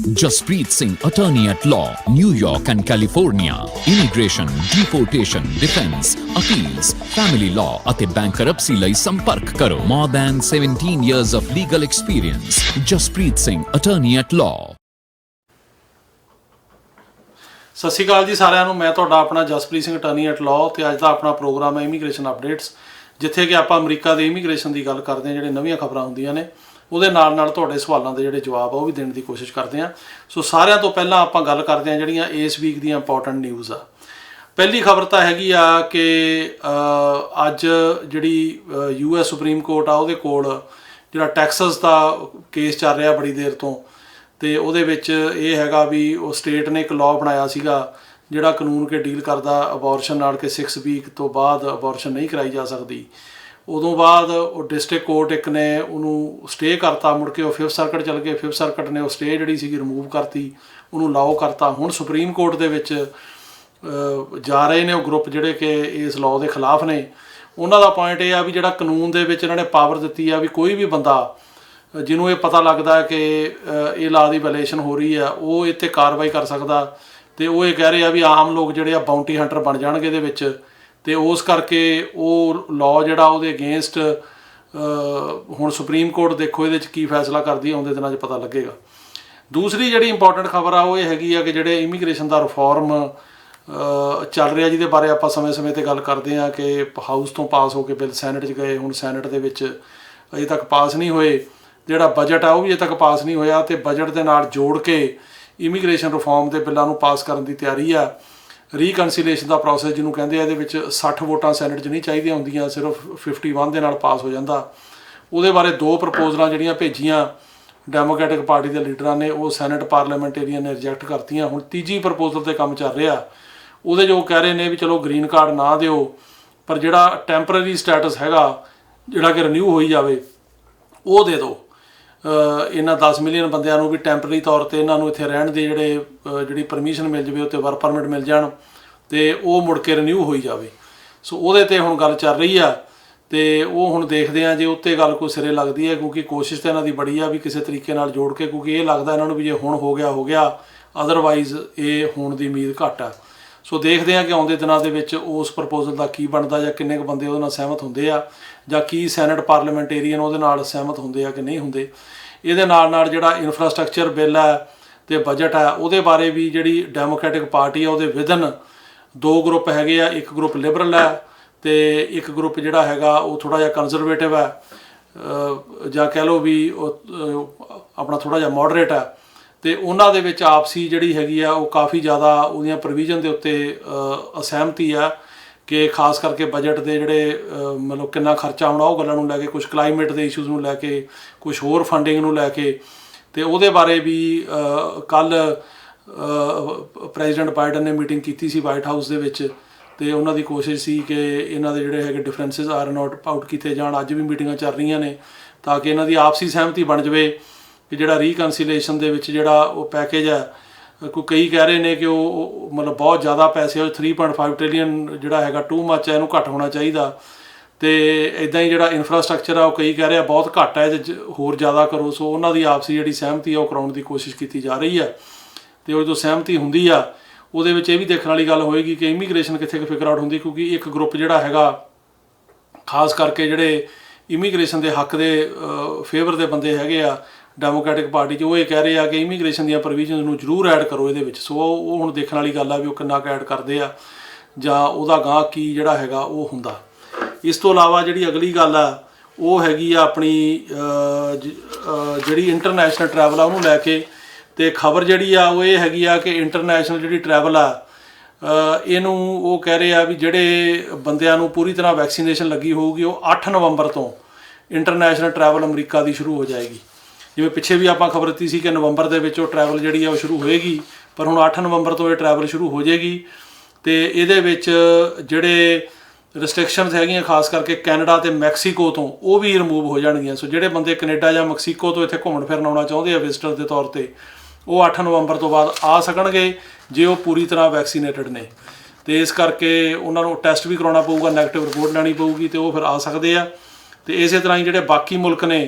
Jaspreet Singh, attorney at law, New York and California. Immigration, deportation, defense, appeals, family law ਅਤੇ bankruptcy ਲਈ ਸੰਪਰਕ ਕਰੋ। More than 17 years of legal experience. Jaspreet Singh, attorney at law. ਸਤਿ ਸ਼੍ਰੀ ਅਕਾਲ ਜੀ ਸਾਰਿਆਂ ਨੂੰ। ਮੈਂ ਤੁਹਾਡਾ ਆਪਣਾ Jaspreet Singh attorney at law ਤੇ ਅੱਜ ਦਾ ਆਪਣਾ ਪ੍ਰੋਗਰਾਮ ਹੈ ਇਮੀਗ੍ਰੇਸ਼ਨ ਅਪਡੇਟਸ, ਜਿੱਥੇ ਕਿ ਆਪਾਂ ਅਮਰੀਕਾ ਦੇ ਇਮੀਗ੍ਰੇਸ਼ਨ ਦੀ ਗੱਲ ਕਰਦੇ ਹਾਂ। ਜਿਹੜੇ ਨਵੀਆਂ ਖਬਰਾਂ ਹੁੰਦੀਆਂ ਨੇ ਉਹਦੇ ਨਾਲ ਤੁਹਾਡੇ ਸਵਾਲਾਂ ਦੇ ਜਿਹੜੇ ਜਵਾਬ ਆ ਉਹ ਵੀ ਦੇਣ ਦੀ ਕੋਸ਼ਿਸ਼ ਕਰਦੇ ਹਾਂ। ਸੋ ਸਾਰਿਆਂ ਤੋਂ ਪਹਿਲਾਂ ਆਪਾਂ ਗੱਲ ਕਰਦੇ ਹਾਂ ਜਿਹੜੀਆਂ ਇਸ ਵੀਕ ਦੀਆਂ ਇੰਪੋਰਟੈਂਟ ਨਿਊਜ਼ ਆ। ਪਹਿਲੀ ਖਬਰ ਤਾਂ ਹੈਗੀ ਆ ਕਿ ਅੱਜ ਜਿਹੜੀ US ਸੁਪਰੀਮ ਕੋਰਟ ਆ ਉਹਦੇ ਕੋਲ ਜਿਹੜਾ ਟੈਕਸਸ ਦਾ ਕੇਸ ਚੱਲ ਰਿਹਾ ਬੜੀ ਦੇਰ ਤੋਂ, ਤੇ ਉਹਦੇ ਵਿੱਚ ਇਹ ਹੈਗਾ ਵੀ ਉਹ ਸਟੇਟ ਨੇ ਇੱਕ ਲਾਅ ਬਣਾਇਆ ਸੀਗਾ ਜਿਹੜਾ ਕਾਨੂੰਨ ਕੇ ਡੀਲ ਕਰਦਾ ਅਬੋਰਸ਼ਨ ਨਾਲ ਕਿ 6 ਵੀਕ ਤੋਂ ਬਾਅਦ ਅਬੋਰਸ਼ਨ ਨਹੀਂ ਕਰਾਈ ਜਾ ਸਕਦੀ। ਉਦੋਂ ਬਾਅਦ ਉਹ ਡਿਸਟ੍ਰਿਕਟ ਕੋਰਟ ਇੱਕ ਨੇ ਉਹਨੂੰ ਸਟੇ ਕਰਤਾ, ਮੁੜ ਕੇ ਉਹ 5th ਸਰਕਟ ਚਲ ਗਏ। 5th ਸਰਕਟ ਨੇ ਉਹ ਸਟੇ ਜਿਹੜੀ ਸੀਗੀ ਰਿਮੂਵ ਕਰਤੀ, ਉਹਨੂੰ ਲਾਓ ਕਰਤਾ। ਹੁਣ ਸੁਪਰੀਮ ਕੋਰਟ ਦੇ ਵਿੱਚ ਜਾ ਰਹੇ ਨੇ ਉਹ ਗਰੁੱਪ ਜਿਹੜੇ ਕਿ ਇਸ ਲਾਅ ਦੇ ਖਿਲਾਫ ਨੇ। ਉਹਨਾਂ ਦਾ ਪੁਆਇੰਟ ਇਹ ਆ ਵੀ ਜਿਹੜਾ ਕਾਨੂੰਨ ਦੇ ਵਿੱਚ ਇਹਨਾਂ ਨੇ ਪਾਵਰ ਦਿੱਤੀ ਆ ਵੀ ਕੋਈ ਵੀ ਬੰਦਾ ਜਿਹਨੂੰ ਇਹ ਪਤਾ ਲੱਗਦਾ ਕਿ ਇਹ ਲਾਅ ਦੀ ਵਾਇਲੇਸ਼ਨ ਹੋ ਰਹੀ ਆ ਉਹ ਇਹ 'ਤੇ ਕਾਰਵਾਈ ਕਰ ਸਕਦਾ। ਤੇ ਉਹ ਇਹ ਕਹਿ ਰਹੇ ਆ ਵੀ ਆਮ ਲੋਕ ਜਿਹੜੇ ਆ ਬਾਉਂਟੀ ਹੰਟਰ ਬਣ ਜਾਣਗੇ ਇਹਦੇ ਵਿੱਚ, ਤੇ ਉਸ ਕਰਕੇ ਉਹ ਲਾਅ ਜਿਹੜਾ ਉਹਦੇ ਅਗੇਂਸਟ ਹੁਣ ਸੁਪਰੀਮ ਕੋਰਟ ਦੇਖੋ ਇਹਦੇ 'ਚ ਕੀ ਫੈਸਲਾ ਕਰਦੀ ਆਉਂਦੇ ਦਿਨਾਂ 'ਚ ਪਤਾ ਲੱਗੇਗਾ। ਦੂਸਰੀ ਜਿਹੜੀ ਇੰਪੋਰਟੈਂਟ ਖਬਰ ਆ ਉਹ ਇਹ ਹੈਗੀ ਆ ਕਿ ਜਿਹੜੇ ਇਮੀਗ੍ਰੇਸ਼ਨ ਦਾ ਰਿਫਾਰਮ ਚੱਲ ਰਿਹਾ, ਜਿਹਦੇ ਬਾਰੇ ਆਪਾਂ ਸਮੇਂ-ਸਮੇਂ 'ਤੇ ਗੱਲ ਕਰਦੇ ਹਾਂ ਕਿ ਹਾਊਸ ਤੋਂ ਪਾਸ ਹੋ ਕੇ ਬਿੱਲ ਸੈਨੇਟ 'ਚ ਗਏ, ਹੁਣ ਸੈਨੇਟ ਦੇ ਵਿੱਚ ਅਜੇ ਤੱਕ ਪਾਸ ਨਹੀਂ ਹੋਏ। ਜਿਹੜਾ ਬਜਟ ਆ ਉਹ ਵੀ ਅਜੇ ਤੱਕ ਪਾਸ ਨਹੀਂ ਹੋਇਆ, ਤੇ ਬਜਟ ਦੇ ਨਾਲ ਜੋੜ ਕੇ ਇਮੀਗ੍ਰੇਸ਼ਨ ਰਿਫਾਰਮ ਦੇ ਬਿੱਲਾਂ ਨੂੰ ਪਾਸ ਕਰਨ ਦੀ ਤਿਆਰੀ ਆ। ਰੀਕਨਸੀਲੇਸ਼ਨ ਦਾ ਪ੍ਰੋਸੈਸ ਜਿਹਨੂੰ ਕਹਿੰਦੇ ਆ, ਇਹਦੇ ਵਿੱਚ 60 ਵੋਟਾਂ ਸੈਨੇਟ 'ਚ ਨਹੀਂ ਚਾਹੀਦੀਆਂ ਹੁੰਦੀਆਂ, ਸਿਰਫ 51 ਦੇ ਨਾਲ ਪਾਸ ਹੋ ਜਾਂਦਾ। ਉਹਦੇ ਬਾਰੇ 2 ਪ੍ਰਪੋਜ਼ਲਾਂ ਜਿਹੜੀਆਂ ਭੇਜੀਆਂ ਡੈਮੋਕ੍ਰੈਟਿਕ ਪਾਰਟੀ ਦੇ ਲੀਡਰਾਂ ਨੇ, ਉਹ ਸੈਨੇਟ ਪਾਰਲੀਮੈਂਟੇਰੀਅਨ ਨੇ ਰਿਜੈਕਟ ਕਰਤੀਆਂ। ਹੁਣ ਤੀਜੀ ਪ੍ਰਪੋਜ਼ਲ 'ਤੇ ਕੰਮ ਚੱਲ ਰਿਹਾ। ਉਹਦੇ ਜੋ ਕਹਿ ਰਹੇ ਨੇ ਵੀ ਚਲੋ ਗ੍ਰੀਨ ਕਾਰਡ ਨਾ ਦਿਓ, ਪਰ ਜਿਹੜਾ ਟੈਂਪਰੇਰੀ ਸਟੇਟਸ ਹੈਗਾ ਜਿਹੜਾ ਕਿ ਰਿਨਿਊ ਹੋਈ ਜਾਵੇ ਉਹ ਦੇ ਦਿਓ। ਇਹਨਾਂ 10 ਮਿਲੀਅਨ ਬੰਦਿਆਂ ਨੂੰ ਵੀ ਟੈਂਪਰੇਰੀ ਤੌਰ 'ਤੇ ਇਹਨਾਂ ਨੂੰ ਇੱਥੇ ਰਹਿਣ ਦੀ ਜਿਹੜੀ ਪਰਮਿਸ਼ਨ ਮਿਲ ਜਾਵੇ, ਉੱਤੇ ਵਰਕ ਪਰਮਿਟ ਮਿਲ ਜਾਣ ਅਤੇ ਉਹ ਮੁੜ ਕੇ ਰਿਨਿਊ ਹੋਈ ਜਾਵੇ। ਸੋ ਉਹਦੇ 'ਤੇ ਹੁਣ ਗੱਲ ਚੱਲ ਰਹੀ ਆ, ਅਤੇ ਉਹ ਹੁਣ ਦੇਖਦੇ ਹਾਂ ਜੇ ਉੱਤੇ ਗੱਲ ਕੋਈ ਸਿਰੇ ਲੱਗਦੀ ਹੈ, ਕਿਉਂਕਿ ਕੋਸ਼ਿਸ਼ ਤਾਂ ਇਹਨਾਂ ਦੀ ਬੜੀ ਆ ਵੀ ਕਿਸੇ ਤਰੀਕੇ ਨਾਲ ਜੋੜ ਕੇ, ਕਿਉਂਕਿ ਇਹ ਲੱਗਦਾ ਇਹਨਾਂ ਨੂੰ ਵੀ ਜੇ ਹੁਣ ਹੋ ਗਿਆ, ਅਦਰਵਾਈਜ਼ ਇਹ ਹੋਣ ਦੀ ਉਮੀਦ ਘੱਟ ਆ। ਸੋ ਦੇਖਦੇ ਹਾਂ ਕਿ ਆਉਂਦੇ ਦਿਨਾਂ ਦੇ ਵਿੱਚ ਉਸ ਪ੍ਰਪੋਜ਼ਲ ਦਾ ਕੀ ਬਣਦਾ, ਜਾਂ ਕਿੰਨੇ ਕੁ ਬੰਦੇ ਉਹਦੇ ਨਾਲ ਸਹਿਮਤ ਹੁੰਦੇ ਆ, ਜਾਂ ਕੀ ਸੈਨੇਟ ਪਾਰਲੀਮੈਂਟੇਰੀਅਨ ਉਹਦੇ ਨਾਲ ਸਹਿਮਤ ਹੁੰਦੇ ਆ ਕਿ ਨਹੀਂ ਹੁੰਦੇ। ਇਹਦੇ ਨਾਲ ਜਿਹੜਾ ਇਨਫਰਾਸਟਰਕਚਰ ਬਿੱਲ ਹੈ ਅਤੇ ਬਜਟ ਹੈ ਉਹਦੇ ਬਾਰੇ ਵੀ ਜਿਹੜੀ ਡੈਮੋਕ੍ਰੈਟਿਕ ਪਾਰਟੀ ਆ ਉਹਦੇ ਵਿਦਨ 2 ਗਰੁੱਪ ਹੈਗੇ ਆ। ਇੱਕ ਗਰੁੱਪ ਲਿਬਰਲ ਹੈ ਅਤੇ ਇੱਕ ਗਰੁੱਪ ਜਿਹੜਾ ਹੈਗਾ ਉਹ ਥੋੜ੍ਹਾ ਜਿਹਾ ਕੰਜ਼ਰਵੇਟਿਵ ਹੈ, ਜਾਂ ਕਹਿ ਲਓ ਵੀ ਉਹ ਆਪਣਾ ਥੋੜ੍ਹਾ ਜਿਹਾ ਮੋਡਰੇਟ ਹੈ। ਅਤੇ ਉਹਨਾਂ ਦੇ ਵਿੱਚ ਆਪਸੀ ਜਿਹੜੀ ਹੈਗੀ ਆ ਉਹ ਕਾਫੀ ਜ਼ਿਆਦਾ ਉਹਦੀਆਂ ਪ੍ਰੋਵੀਜ਼ਨ ਦੇ ਉੱਤੇ ਅਸਹਿਮਤੀ ਆ ਕਿ ਖਾਸ ਕਰਕੇ ਬਜਟ ਦੇ ਜਿਹੜੇ ਮਤਲਬ ਕਿੰਨਾ ਖਰਚਾ ਹੋਣਾ ਉਹ ਗੱਲਾਂ ਨੂੰ ਲੈ ਕੇ, ਕੁਛ ਕਲਾਈਮੇਟ ਦੇ ਇਸ਼ੂਜ਼ ਨੂੰ ਲੈ ਕੇ, ਕੁਛ ਹੋਰ ਫੰਡਿੰਗ ਨੂੰ ਲੈ ਕੇ। ਅਤੇ ਉਹਦੇ ਬਾਰੇ ਵੀ ਕੱਲ੍ਹ ਪ੍ਰੈਜ਼ੀਡੈਂਟ ਬਾਈਡਨ ਨੇ ਮੀਟਿੰਗ ਕੀਤੀ ਸੀ ਵਾਈਟ ਹਾਊਸ ਦੇ ਵਿੱਚ, ਅਤੇ ਉਹਨਾਂ ਦੀ ਕੋਸ਼ਿਸ਼ ਸੀ ਕਿ ਇਹਨਾਂ ਦੇ ਜਿਹੜੇ ਹੈਗੇ ਡਿਫਰੈਂਸਿਸ ਆਇਰਨ ਆਊਟ ਕੀਤੇ ਜਾਣ। ਅੱਜ ਵੀ ਮੀਟਿੰਗਾਂ ਚੱਲ ਰਹੀਆਂ ਨੇ ਤਾਂ ਕਿ ਇਹਨਾਂ ਦੀ ਆਪਸੀ ਸਹਿਮਤੀ ਬਣ ਜਾਵੇ ਕਿ ਜਿਹੜਾ ਰੀਕਨਸੀਲੇਸ਼ਨ ਦੇ ਵਿੱਚ ਜਿਹੜਾ ਉਹ ਪੈਕੇਜ ਹੈ, ਕਈ ਕਹਿ ਰਹੇ ਨੇ ਕਿ ਉਹ ਮਤਲਬ ਬਹੁਤ ਜ਼ਿਆਦਾ ਪੈਸੇ, ਉਹ 3.5 ਟ੍ਰਿਲੀਅਨ ਜਿਹੜਾ ਹੈਗਾ ਟੂ ਮੱਚ ਹੈ, ਇਹਨੂੰ ਘੱਟ ਹੋਣਾ ਚਾਹੀਦਾ। ਅਤੇ ਇੱਦਾਂ ਹੀ ਜਿਹੜਾ ਇਨਫਰਾਸਟਰਕਚਰ ਆ ਉਹ ਕਈ ਕਹਿ ਰਹੇ ਆ ਬਹੁਤ ਘੱਟ ਹੈ, ਜੇ ਹੋਰ ਜ਼ਿਆਦਾ ਕਰੋ। ਸੋ ਉਹਨਾਂ ਦੀ ਆਪਸੀ ਜਿਹੜੀ ਸਹਿਮਤੀ ਆ ਉਹ ਕਰਾਉਣ ਦੀ ਕੋਸ਼ਿਸ਼ ਕੀਤੀ ਜਾ ਰਹੀ ਹੈ। ਅਤੇ ਉਹ ਜਦੋਂ ਸਹਿਮਤੀ ਹੁੰਦੀ ਆ ਉਹਦੇ ਵਿੱਚ ਇਹ ਵੀ ਦੇਖਣ ਵਾਲੀ ਗੱਲ ਹੋਏਗੀ ਕਿ ਇਮੀਗ੍ਰੇਸ਼ਨ ਕਿੱਥੇ ਕੁ ਫਿਗਰ ਆਊਟ ਹੁੰਦੀ, ਕਿਉਂਕਿ ਇੱਕ ਗਰੁੱਪ ਜਿਹੜਾ ਹੈਗਾ ਖਾਸ ਕਰਕੇ ਜਿਹੜੇ ਇਮੀਗ੍ਰੇਸ਼ਨ ਦੇ ਹੱਕ ਦੇ ਫੇਵਰ ਦੇ ਬੰਦੇ ਹੈਗੇ ਆ ਡੈਮੋਕ੍ਰੈਟਿਕ ਪਾਰਟੀ 'ਚ, ਉਹ ਇਹ ਕਹਿ ਰਹੇ ਆ ਕਿ ਇਮੀਗ੍ਰੇਸ਼ਨ ਦੀਆਂ ਪ੍ਰੋਵੀਜ਼ਨਸ ਨੂੰ ਜ਼ਰੂਰ ਐਡ ਕਰੋ ਇਹਦੇ ਵਿੱਚ। ਸੋ ਉਹ ਹੁਣ ਦੇਖਣ ਵਾਲੀ ਗੱਲ ਆ ਵੀ ਉਹ ਕਿੰਨਾ ਕੁ ਐਡ ਕਰਦੇ ਆ, ਜਾਂ ਉਹਦਾ ਗਾਹ ਕੀ ਜਿਹੜਾ ਹੈਗਾ ਉਹ ਹੁੰਦਾ। ਇਸ ਤੋਂ ਇਲਾਵਾ ਜਿਹੜੀ ਅਗਲੀ ਗੱਲ ਆ ਉਹ ਹੈਗੀ ਆ ਆਪਣੀ ਜਿਹੜੀ ਇੰਟਰਨੈਸ਼ਨਲ ਟਰੈਵਲ ਆ ਉਹਨੂੰ ਲੈ ਕੇ। ਅਤੇ ਖਬਰ ਜਿਹੜੀ ਆ ਉਹ ਇਹ ਹੈਗੀ ਆ ਕਿ ਇੰਟਰਨੈਸ਼ਨਲ ਜਿਹੜੀ ਟਰੈਵਲ ਆ ਇਹਨੂੰ ਉਹ ਕਹਿ ਰਹੇ ਆ ਵੀ ਜਿਹੜੇ ਬੰਦਿਆਂ ਨੂੰ ਪੂਰੀ ਤਰ੍ਹਾਂ ਵੈਕਸੀਨੇਸ਼ਨ ਲੱਗੀ ਹੋਊਗੀ ਉਹ 8 ਨਵੰਬਰ ਤੋਂ ਇੰਟਰਨੈਸ਼ਨਲ ਟਰੈਵਲ ਅਮਰੀਕਾ ਦੀ ਸ਼ੁਰੂ ਹੋ ਜਾਏਗੀ। ਜਿਵੇਂ ਪਿੱਛੇ ਵੀ ਆਪਾਂ ਖਬਰ ਦਿੱਤੀ ਸੀ ਕਿ ਨਵੰਬਰ ਦੇ ਵਿੱਚ ਉਹ ਟਰੈਵਲ ਜਿਹੜੀ ਆ ਉਹ ਸ਼ੁਰੂ ਹੋਏਗੀ, ਪਰ ਹੁਣ 8 ਨਵੰਬਰ ਤੋਂ ਇਹ ਟਰੈਵਲ ਸ਼ੁਰੂ ਹੋ ਜਾਏਗੀ। ਅਤੇ ਇਹਦੇ ਵਿੱਚ ਜਿਹੜੇ ਰਿਸਟ੍ਰਿਕਸ਼ਨਸ ਹੈਗੀਆਂ ਖਾਸ ਕਰਕੇ ਕੈਨੇਡਾ ਅਤੇ ਮੈਕਸੀਕੋ ਤੋਂ, ਉਹ ਵੀ ਰਿਮੂਵ ਹੋ ਜਾਣਗੀਆਂ। ਸੋ ਜਿਹੜੇ ਬੰਦੇ ਕੈਨੇਡਾ ਜਾਂ ਮੈਕਸੀਕੋ ਤੋਂ ਇੱਥੇ ਘੁੰਮਣ ਫਿਰਨ ਆਉਣਾ ਚਾਹੁੰਦੇ ਆ ਵਿਜ਼ਟਰ ਦੇ ਤੌਰ 'ਤੇ, ਉਹ 8 ਨਵੰਬਰ ਤੋਂ ਬਾਅਦ ਆ ਸਕਣਗੇ ਜੇ ਉਹ ਪੂਰੀ ਤਰ੍ਹਾਂ ਵੈਕਸੀਨੇਟਡ ਨੇ। ਅਤੇ ਇਸ ਕਰਕੇ ਉਹਨਾਂ ਨੂੰ ਟੈਸਟ ਵੀ ਕਰਾਉਣਾ ਪਊਗਾ, ਨੈਗੇਟਿਵ ਰਿਪੋਰਟ ਲੈਣੀ ਪਊਗੀ, ਅਤੇ ਉਹ ਫਿਰ ਆ ਸਕਦੇ ਆ। ਅਤੇ ਇਸੇ ਤਰ੍ਹਾਂ ਹੀ ਜਿਹੜੇ ਬਾਕੀ ਮੁਲਕ ਨੇ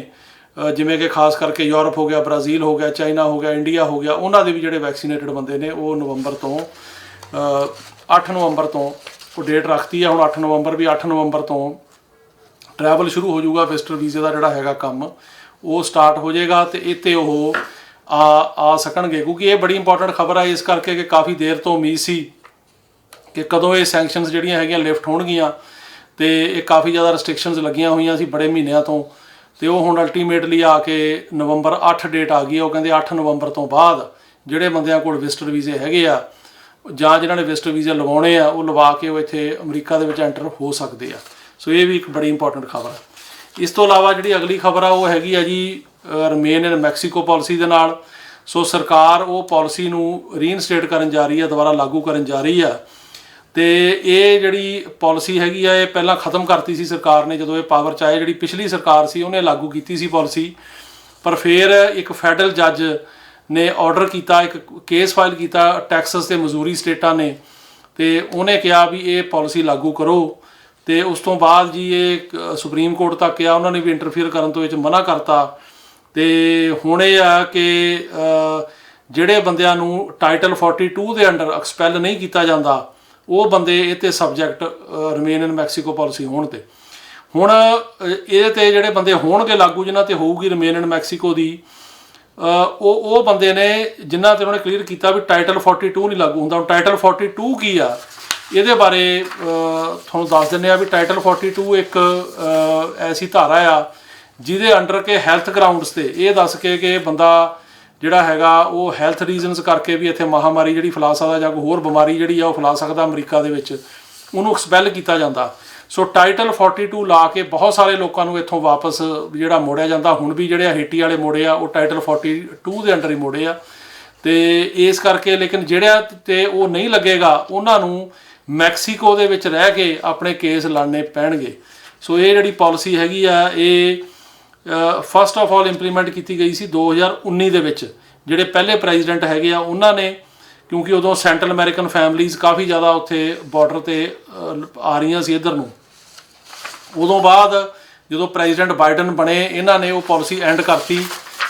ਜਿਵੇਂ ਕਿ ਖਾਸ ਕਰਕੇ ਯੂਰਪ ਹੋ ਗਿਆ, ਬ੍ਰਾਜ਼ੀਲ ਹੋ ਗਿਆ, ਚਾਈਨਾ ਹੋ ਗਿਆ, ਇੰਡੀਆ ਹੋ ਗਿਆ, ਉਹਨਾਂ ਦੇ ਵੀ ਜਿਹੜੇ ਵੈਕਸੀਨੇਟਡ ਬੰਦੇ ਨੇ ਉਹ ਨਵੰਬਰ ਤੋਂ 8 ਨਵੰਬਰ ਤੋਂ ਉਹ ਡੇਟ ਰੱਖਤੀ ਹੈ। ਹੁਣ 8 ਨਵੰਬਰ ਵੀ 8 ਨਵੰਬਰ ਤੋਂ ਟਰੈਵਲ ਸ਼ੁਰੂ ਹੋ ਜਾਊਗਾ। ਵਿਜ਼ਟਰ ਵੀਜ਼ੇ ਦਾ ਜਿਹੜਾ ਹੈਗਾ ਕੰਮ ਉਹ ਸਟਾਰਟ ਹੋ ਜਾਏਗਾ ਤੇ ਇੱਥੇ ਉਹ ਆ ਸਕਣਗੇ, ਕਿਉਂਕਿ ਇਹ ਬੜੀ ਇੰਪੋਰਟੈਂਟ ਖਬਰ ਹੈ ਇਸ ਕਰਕੇ ਕਿ ਕਾਫੀ ਦੇਰ ਤੋਂ ਉਮੀਦ ਸੀ ਕਿ ਕਦੋਂ ਇਹ ਸੈਂਕਸ਼ਨਸ ਜਿਹੜੀਆਂ ਹੈਗੀਆਂ ਲਿਫਟ ਹੋਣਗੀਆਂ, ਤੇ ਇਹ ਕਾਫੀ ਜ਼ਿਆਦਾ ਰੈਸਟ੍ਰਿਕਸ਼ਨਸ ਲੱਗੀਆਂ ਹੋਈਆਂ ਸੀ ਬੜੇ ਮਹੀਨਿਆਂ ਤੋਂ, ਤੇ ਉਹ ਹੁਣ ਅਲਟੀਮੇਟਲੀ ਆ ਕੇ ਨਵੰਬਰ 8 ਡੇਟ ਆ ਗਈ। ਉਹ ਕਹਿੰਦੇ 8 ਨਵੰਬਰ ਤੋਂ ਬਾਅਦ ਜਿਹੜੇ ਬੰਦਿਆਂ ਕੋਲ ਵਿਜ਼ਟਰ ਵੀਜ਼ੇ ਹੈਗੇ ਆ ਜਾਂ ਜਿਨ੍ਹਾਂ ਨੇ ਵਿਜ਼ਟਰ ਵੀਜ਼ੇ ਲਵਾਉਣੇ ਆ ਉਹ ਲਵਾ ਕੇ ਉਹ ਇੱਥੇ ਅਮਰੀਕਾ ਦੇ ਵਿੱਚ ਐਂਟਰ ਹੋ ਸਕਦੇ ਆ। ਸੋ ਇਹ ਵੀ ਇੱਕ ਬੜੀ ਇੰਪੋਰਟੈਂਟ ਖਬਰ ਹੈ। ਇਸ ਤੋਂ ਇਲਾਵਾ ਜਿਹੜੀ ਅਗਲੀ ਖਬਰ ਆ ਉਹ ਹੈਗੀ ਆ ਜੀ ਰਮੇਨ ਇਨ ਮੈਕਸੀਕੋ ਪਾਲਿਸੀ ਦੇ ਨਾਲ। ਸੋ ਸਰਕਾਰ ਉਹ ਪਾਲਿਸੀ ਨੂੰ ਰੀਇਨਸਟੇਟ ਕਰਨ ਜਾ ਰਹੀ ਹੈ, ਦੁਬਾਰਾ ਲਾਗੂ ਕਰਨ ਜਾ ਰਹੀ ਆ। ਤੇ ਇਹ ਜਿਹੜੀ ਪਾਲਿਸੀ ਹੈਗੀ ਆ ਇਹ ਪਹਿਲਾਂ ਖਤਮ ਕਰਤੀ ਸੀ ਸਰਕਾਰ ਨੇ ਜਦੋਂ ਇਹ ਪਾਵਰ 'ਚ ਆਏ। ਜਿਹੜੀ ਪਿਛਲੀ ਸਰਕਾਰ ਸੀ ਉਹਨੇ ਲਾਗੂ ਕੀਤੀ ਸੀ ਪਾਲਿਸੀ, ਪਰ ਫਿਰ ਇੱਕ ਫੈਡਰਲ ਜੱਜ ਨੇ ਆਰਡਰ ਕੀਤਾ, ਇੱਕ ਕੇਸ ਫਾਈਲ ਕੀਤਾ ਟੈਕਸਸ ਤੇ ਮਜ਼ੂਰੀ ਸਟੇਟਾਂ ਨੇ, ਤੇ ਉਹਨੇ ਕਿਹਾ ਵੀ ਇਹ ਪਾਲਿਸੀ ਲਾਗੂ ਕਰੋ। ਤੇ ਉਸ ਤੋਂ ਬਾਅਦ ਜੀ ਇਹ ਸੁਪਰੀਮ ਕੋਰਟ ਤੱਕ ਆ, ਉਹਨਾਂ ਨੇ ਵੀ ਇੰਟਰਫੀਅਰ ਕਰਨ ਤੋਂ ਇਹ 'ਚ ਮਨਾ ਕਰਤਾ। ਤੇ ਹੁਣ ਇਹ ਆ ਕਿ ਜਿਹੜੇ ਬੰਦਿਆਂ ਨੂੰ ਟਾਈਟਲ 42 ਦੇ ਅੰਡਰ ਐਕਸਪੈਲ ਨਹੀਂ ਕੀਤਾ ਜਾਂਦਾ ਉਹ ਬੰਦੇ ਇਹ 'ਤੇ ਸਬਜੈਕਟ ਰਮੇਨ ਇਨ ਮੈਕਸੀਕੋ ਪਾਲਿਸੀ ਹੋਣ 'ਤੇ। ਹੁਣ ਇਹਦੇ 'ਤੇ ਜਿਹੜੇ ਬੰਦੇ ਹੋਣਗੇ ਲਾਗੂ, ਜਿਨ੍ਹਾਂ 'ਤੇ ਹੋਊਗੀ ਰਮੇਨ ਇਨ ਮੈਕਸੀਕੋ ਦੀ, ਉਹ ਬੰਦੇ ਨੇ ਜਿਨ੍ਹਾਂ 'ਤੇ ਉਹਨਾਂ ਨੇ ਕਲੀਅਰ ਕੀਤਾ ਵੀ ਟਾਈਟਲ 42 ਨਹੀਂ ਲਾਗੂ ਹੁੰਦਾ। ਹੁਣ ਟਾਈਟਲ 42 ਕੀ ਆ ਇਹਦੇ ਬਾਰੇ ਤੁਹਾਨੂੰ ਦੱਸ ਦਿੰਦੇ ਆ ਵੀ ਟਾਈਟਲ 42 ਇੱਕ ਐਸੀ ਧਾਰਾ ਆ ਜਿਹਦੇ ਅੰਡਰ ਕਿ ਹੈਲਥ ਗਰਾਊਂਡਸ 'ਤੇ ਇਹ ਦੱਸ ਕੇ ਕਿ ਬੰਦਾ ਜਿਹੜਾ ਹੈਗਾ ਉਹ ਹੈਲਥ ਰੀਜ਼ਨਸ ਕਰਕੇ ਵੀ ਇੱਥੇ ਮਹਾਮਾਰੀ ਜਿਹੜੀ ਫੈਲਾ ਸਕਦਾ ਜਾਂ ਕੋਈ ਹੋਰ ਬਿਮਾਰੀ ਜਿਹੜੀ ਆ ਉਹ ਫੈਲਾ ਸਕਦਾ ਅਮਰੀਕਾ ਦੇ ਵਿੱਚ, ਉਹਨੂੰ ਐਕਸਪੈਲ ਕੀਤਾ ਜਾਂਦਾ। ਸੋ ਟਾਈਟਲ 42 ਲਾ ਕੇ ਬਹੁਤ ਸਾਰੇ ਲੋਕਾਂ ਨੂੰ ਇੱਥੋਂ ਵਾਪਸ ਜਿਹੜਾ ਮੋੜਿਆ ਜਾਂਦਾ। ਹੁਣ ਵੀ ਜਿਹੜੇ ਹੇਟੀ ਵਾਲੇ ਮੋੜੇ ਆ ਉਹ ਟਾਈਟਲ 42 ਦੇ ਅੰਡਰ ਹੀ ਮੋੜੇ ਆ। ਤੇ ਇਸ ਕਰਕੇ ਲੇਕਿਨ ਜਿਹੜਿਆਂ 'ਤੇ ਉਹ ਨਹੀਂ ਲੱਗੇਗਾ ਉਹਨਾਂ ਨੂੰ ਮੈਕਸੀਕੋ ਦੇ ਵਿੱਚ ਰਹਿ ਕੇ ਆਪਣੇ ਕੇਸ ਲੜਨੇ ਪੈਣਗੇ। ਸੋ ਇਹ ਜਿਹੜੀ ਪਾਲਿਸੀ ਹੈਗੀ ਆ ਇਹ ਫਸਟ ਆਫ ਆਲ ਇੰਪਲੀਮੈਂਟ ਕੀਤੀ ਗਈ ਸੀ 2019 ਦੇ ਵਿੱਚ। ਜਿਹੜੇ ਪਹਿਲੇ ਪ੍ਰੈਜ਼ੀਡੈਂਟ ਹੈਗੇ ਆ ਉਹਨਾਂ ਨੇ, ਕਿਉਂਕਿ ਉਦੋਂ ਸੈਂਟਰਲ ਅਮਰੀਕਨ ਫੈਮਲੀਜ਼ ਕਾਫੀ ਜ਼ਿਆਦਾ ਉੱਥੇ ਬਾਰਡਰ 'ਤੇ ਆ ਰਹੀਆਂ ਸੀ ਇੱਧਰ ਨੂੰ, ਉਦੋਂ ਬਾਅਦ ਜਦੋਂ ਪ੍ਰੈਜ਼ੀਡੈਂਟ ਬਾਈਡਨ ਬਣੇ ਇਹਨਾਂ ਨੇ ਉਹ ਪਾਲਿਸੀ ਐਂਡ ਕਰਤੀ।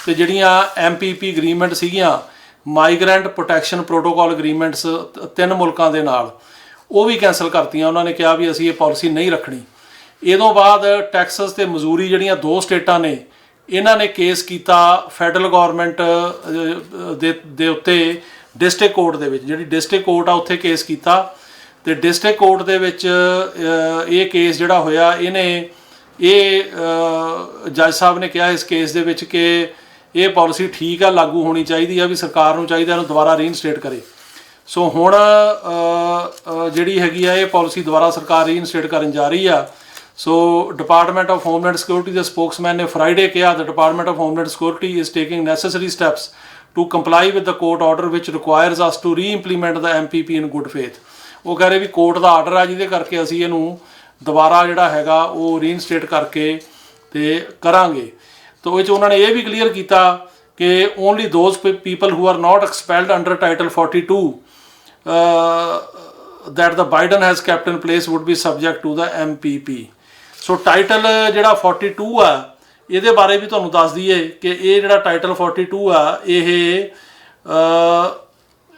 ਤੇ ਜਿਹੜੀਆਂ MPP ਅਗਰੀਮੈਂਟ ਸੀਗੀਆਂ, ਮਾਈਗਰੈਂਟ ਪ੍ਰੋਟੈਕਸ਼ਨ ਪ੍ਰੋਟੋਕਾਲ ਅਗਰੀਮੈਂਟਸ 3 ਮੁਲਕਾਂ ਦੇ ਨਾਲ, ਉਹ ਵੀ ਕੈਂਸਲ ਕਰਤੀਆਂ। ਉਹਨਾਂ ਨੇ ਕਿਹਾ ਵੀ ਅਸੀਂ ਇਹ ਪਾਲਿਸੀ ਨਹੀਂ ਰੱਖਣੀ। ਇਹਦੋਂ ਬਾਅਦ ਟੈਕਸਸ ਤੇ ਮਜ਼ੂਰੀ ਜਿਹੜੀਆਂ 2 ਸਟੇਟਾਂ ਨੇ ਇਹਨਾਂ ਨੇ ਕੇਸ ਕੀਤਾ ਫੈਡਰਲ ਗੌਰਮੈਂਟ ਦੇ ਉੱਤੇ ਡਿਸਟ੍ਰਿਕਟ ਕੋਰਟ ਦੇ ਵਿੱਚ। ਜਿਹੜੀ ਡਿਸਟ੍ਰਿਕਟ ਕੋਰਟ ਆ ਉੱਥੇ ਕੇਸ ਕੀਤਾ ਤੇ ਡਿਸਟ੍ਰਿਕਟ ਕੋਰਟ ਦੇ ਵਿੱਚ ਇਹ ਕੇਸ ਜਿਹੜਾ ਹੋਇਆ ਇਹ ਜੱਜ ਸਾਹਿਬ ਨੇ ਕਿਹਾ ਇਸ ਕੇਸ ਦੇ ਵਿੱਚ ਕਿ ਇਹ ਪਾਲਿਸੀ ਠੀਕ ਆ, ਲਾਗੂ ਹੋਣੀ ਚਾਹੀਦੀ ਆ, ਵੀ ਸਰਕਾਰ ਨੂੰ ਚਾਹੀਦਾ ਇਹਨੂੰ ਦੁਬਾਰਾ ਰੀਇਨਸਟੇਟ ਕਰੇ। ਸੋ ਹੁਣ ਜਿਹੜੀ ਹੈਗੀ ਆ ਇਹ ਪਾਲਿਸੀ ਦੁਬਾਰਾ ਸਰਕਾਰ ਰੀਇਨਸਟੇਟ ਕਰਨ ਜਾ ਰਹੀ ਆ। So department of homeland security ਦੇ ਸਪੋਕਸਮੈਨ ਨੇ ਫਰਾਈਡੇ ਕਿਹਾ the department of homeland security is taking necessary steps to comply with the court order which requires us to reimplement the MPP in good faith. ਉਹ ਕਹਿ ਰਹੇ ਵੀ court ਦਾ order ਆ ਜਿਹਦੇ ਕਰਕੇ ਅਸੀਂ ਇਹਨੂੰ ਦੁਬਾਰਾ ਜਿਹੜਾ ਹੈਗਾ ਉਹ ਰੀਇਨਸਟੇਟ ਕਰਕੇ ਤੇ ਕਰਾਂਗੇ। ਤਾਂ ਉਹ 'ਚ ਉਹਨਾਂ ਨੇ ਇਹ ਵੀ ਕਲੀਅਰ ਕੀਤਾ ਕਿ only those people who are not expelled under title 42 that the Biden has kept in place would be subject to the MPP। So title ਜਿਹੜਾ 42 ਆ ਇਹਦੇ ਬਾਰੇ ਵੀ ਤੁਹਾਨੂੰ ਦੱਸ ਦਈਏ ਕਿ ਇਹ ਜਿਹੜਾ ਟਾਈਟਲ 42 ਆ ਇਹ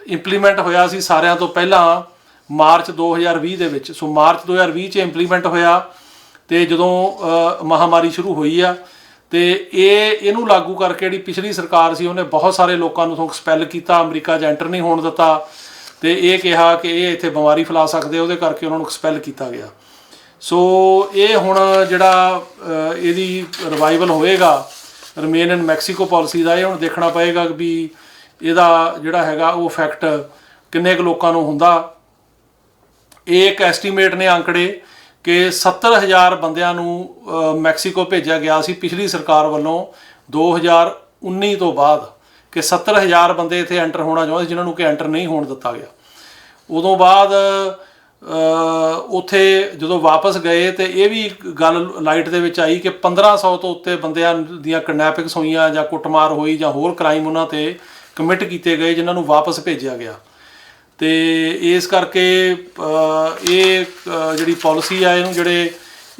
ਇੰਪਲੀਮੈਂਟ ਹੋਇਆ ਸੀ ਸਾਰਿਆਂ ਤੋਂ ਪਹਿਲਾਂ ਮਾਰਚ 2020 ਦੇ ਵਿੱਚ। ਸੋ ਮਾਰਚ 2020 'ਚ ਇੰਪਲੀਮੈਂਟ ਹੋਇਆ ਤੇ ਜਦੋਂ ਮਹਾਮਾਰੀ ਸ਼ੁਰੂ ਹੋਈ ਆ ਤੇ ਇਹਨੂੰ ਲਾਗੂ ਕਰਕੇ ਜਿਹੜੀ ਪਿਛਲੀ ਸਰਕਾਰ ਸੀ ਉਹਨੇ ਬਹੁਤ ਸਾਰੇ ਲੋਕਾਂ ਨੂੰ ਐਕਸਪੈਲ ਕੀਤਾ, ਅਮਰੀਕਾ 'ਚ ਐਂਟਰ ਨਹੀਂ ਹੋਣ ਦਿੱਤਾ ਤੇ ਇਹ ਕਿਹਾ ਕਿ ਇਹ ਇੱਥੇ ਬਿਮਾਰੀ ਫੈਲਾ ਸਕਦੇ, ਉਹਦੇ ਕਰਕੇ ਉਹਨਾਂ ਨੂੰ ਐਕਸਪੈਲ ਕੀਤਾ ਗਿਆ। ਸੋ ਇਹ ਹੁਣ ਜਿਹੜਾ ਇਹਦੀ ਰਿਵਾਈਵਲ ਹੋਏਗਾ ਰਮੇਨ ਇਨ ਮੈਕਸੀਕੋ ਪਾਲਿਸੀ ਦਾ, ਇਹ ਹੁਣ ਦੇਖਣਾ ਪਏਗਾ ਵੀ ਇਹਦਾ ਜਿਹੜਾ ਹੈਗਾ ਉਹ ਇਫੈਕਟ ਕਿੰਨੇ ਕੁ ਲੋਕਾਂ ਨੂੰ ਹੁੰਦਾ। ਇਹ ਇੱਕ ਐਸਟੀਮੇਟ ਨੇ ਅੰਕੜੇ ਕਿ 70,000 ਬੰਦਿਆਂ ਨੂੰ ਮੈਕਸੀਕੋ ਭੇਜਿਆ ਗਿਆ ਸੀ ਪਿਛਲੀ ਸਰਕਾਰ ਵੱਲੋਂ 2019 ਤੋਂ ਬਾਅਦ, ਕਿ 70,000 ਬੰਦੇ ਇੱਥੇ ਐਂਟਰ ਹੋਣਾ ਚਾਹੁੰਦੇ ਜਿਨ੍ਹਾਂ ਨੂੰ ਕਿ ਐਂਟਰ ਨਹੀਂ ਹੋਣ ਦਿੱਤਾ ਗਿਆ। ਉਦੋਂ ਬਾਅਦ ਉੱਥੇ ਜਦੋਂ ਵਾਪਸ ਗਏ ਤੇ ਇਹ ਵੀ ਗੱਲ ਲਾਈਟ ਦੇ ਵਿੱਚ ਆਈ ਕਿ 1500 ਤੋਂ ਉੱਤੇ ਬੰਦਿਆਂ ਦੀਆਂ ਕਿਡਨੈਪਿੰਗਸ ਹੋਈਆਂ ਜਾਂ ਕੁੱਟਮਾਰ ਹੋਈ ਜਾਂ ਹੋਰ ਕ੍ਰਾਈਮ ਉਹਨਾਂ 'ਤੇ ਕਮਿਟ ਕੀਤੇ ਗਏ ਜਿਨ੍ਹਾਂ ਨੂੰ ਵਾਪਸ ਭੇਜਿਆ ਗਿਆ। ਤੇ ਇਸ ਕਰਕੇ ਇਹ ਜਿਹੜੀ ਪਾਲਿਸੀ ਆ ਇਹਨੂੰ ਜਿਹੜੇ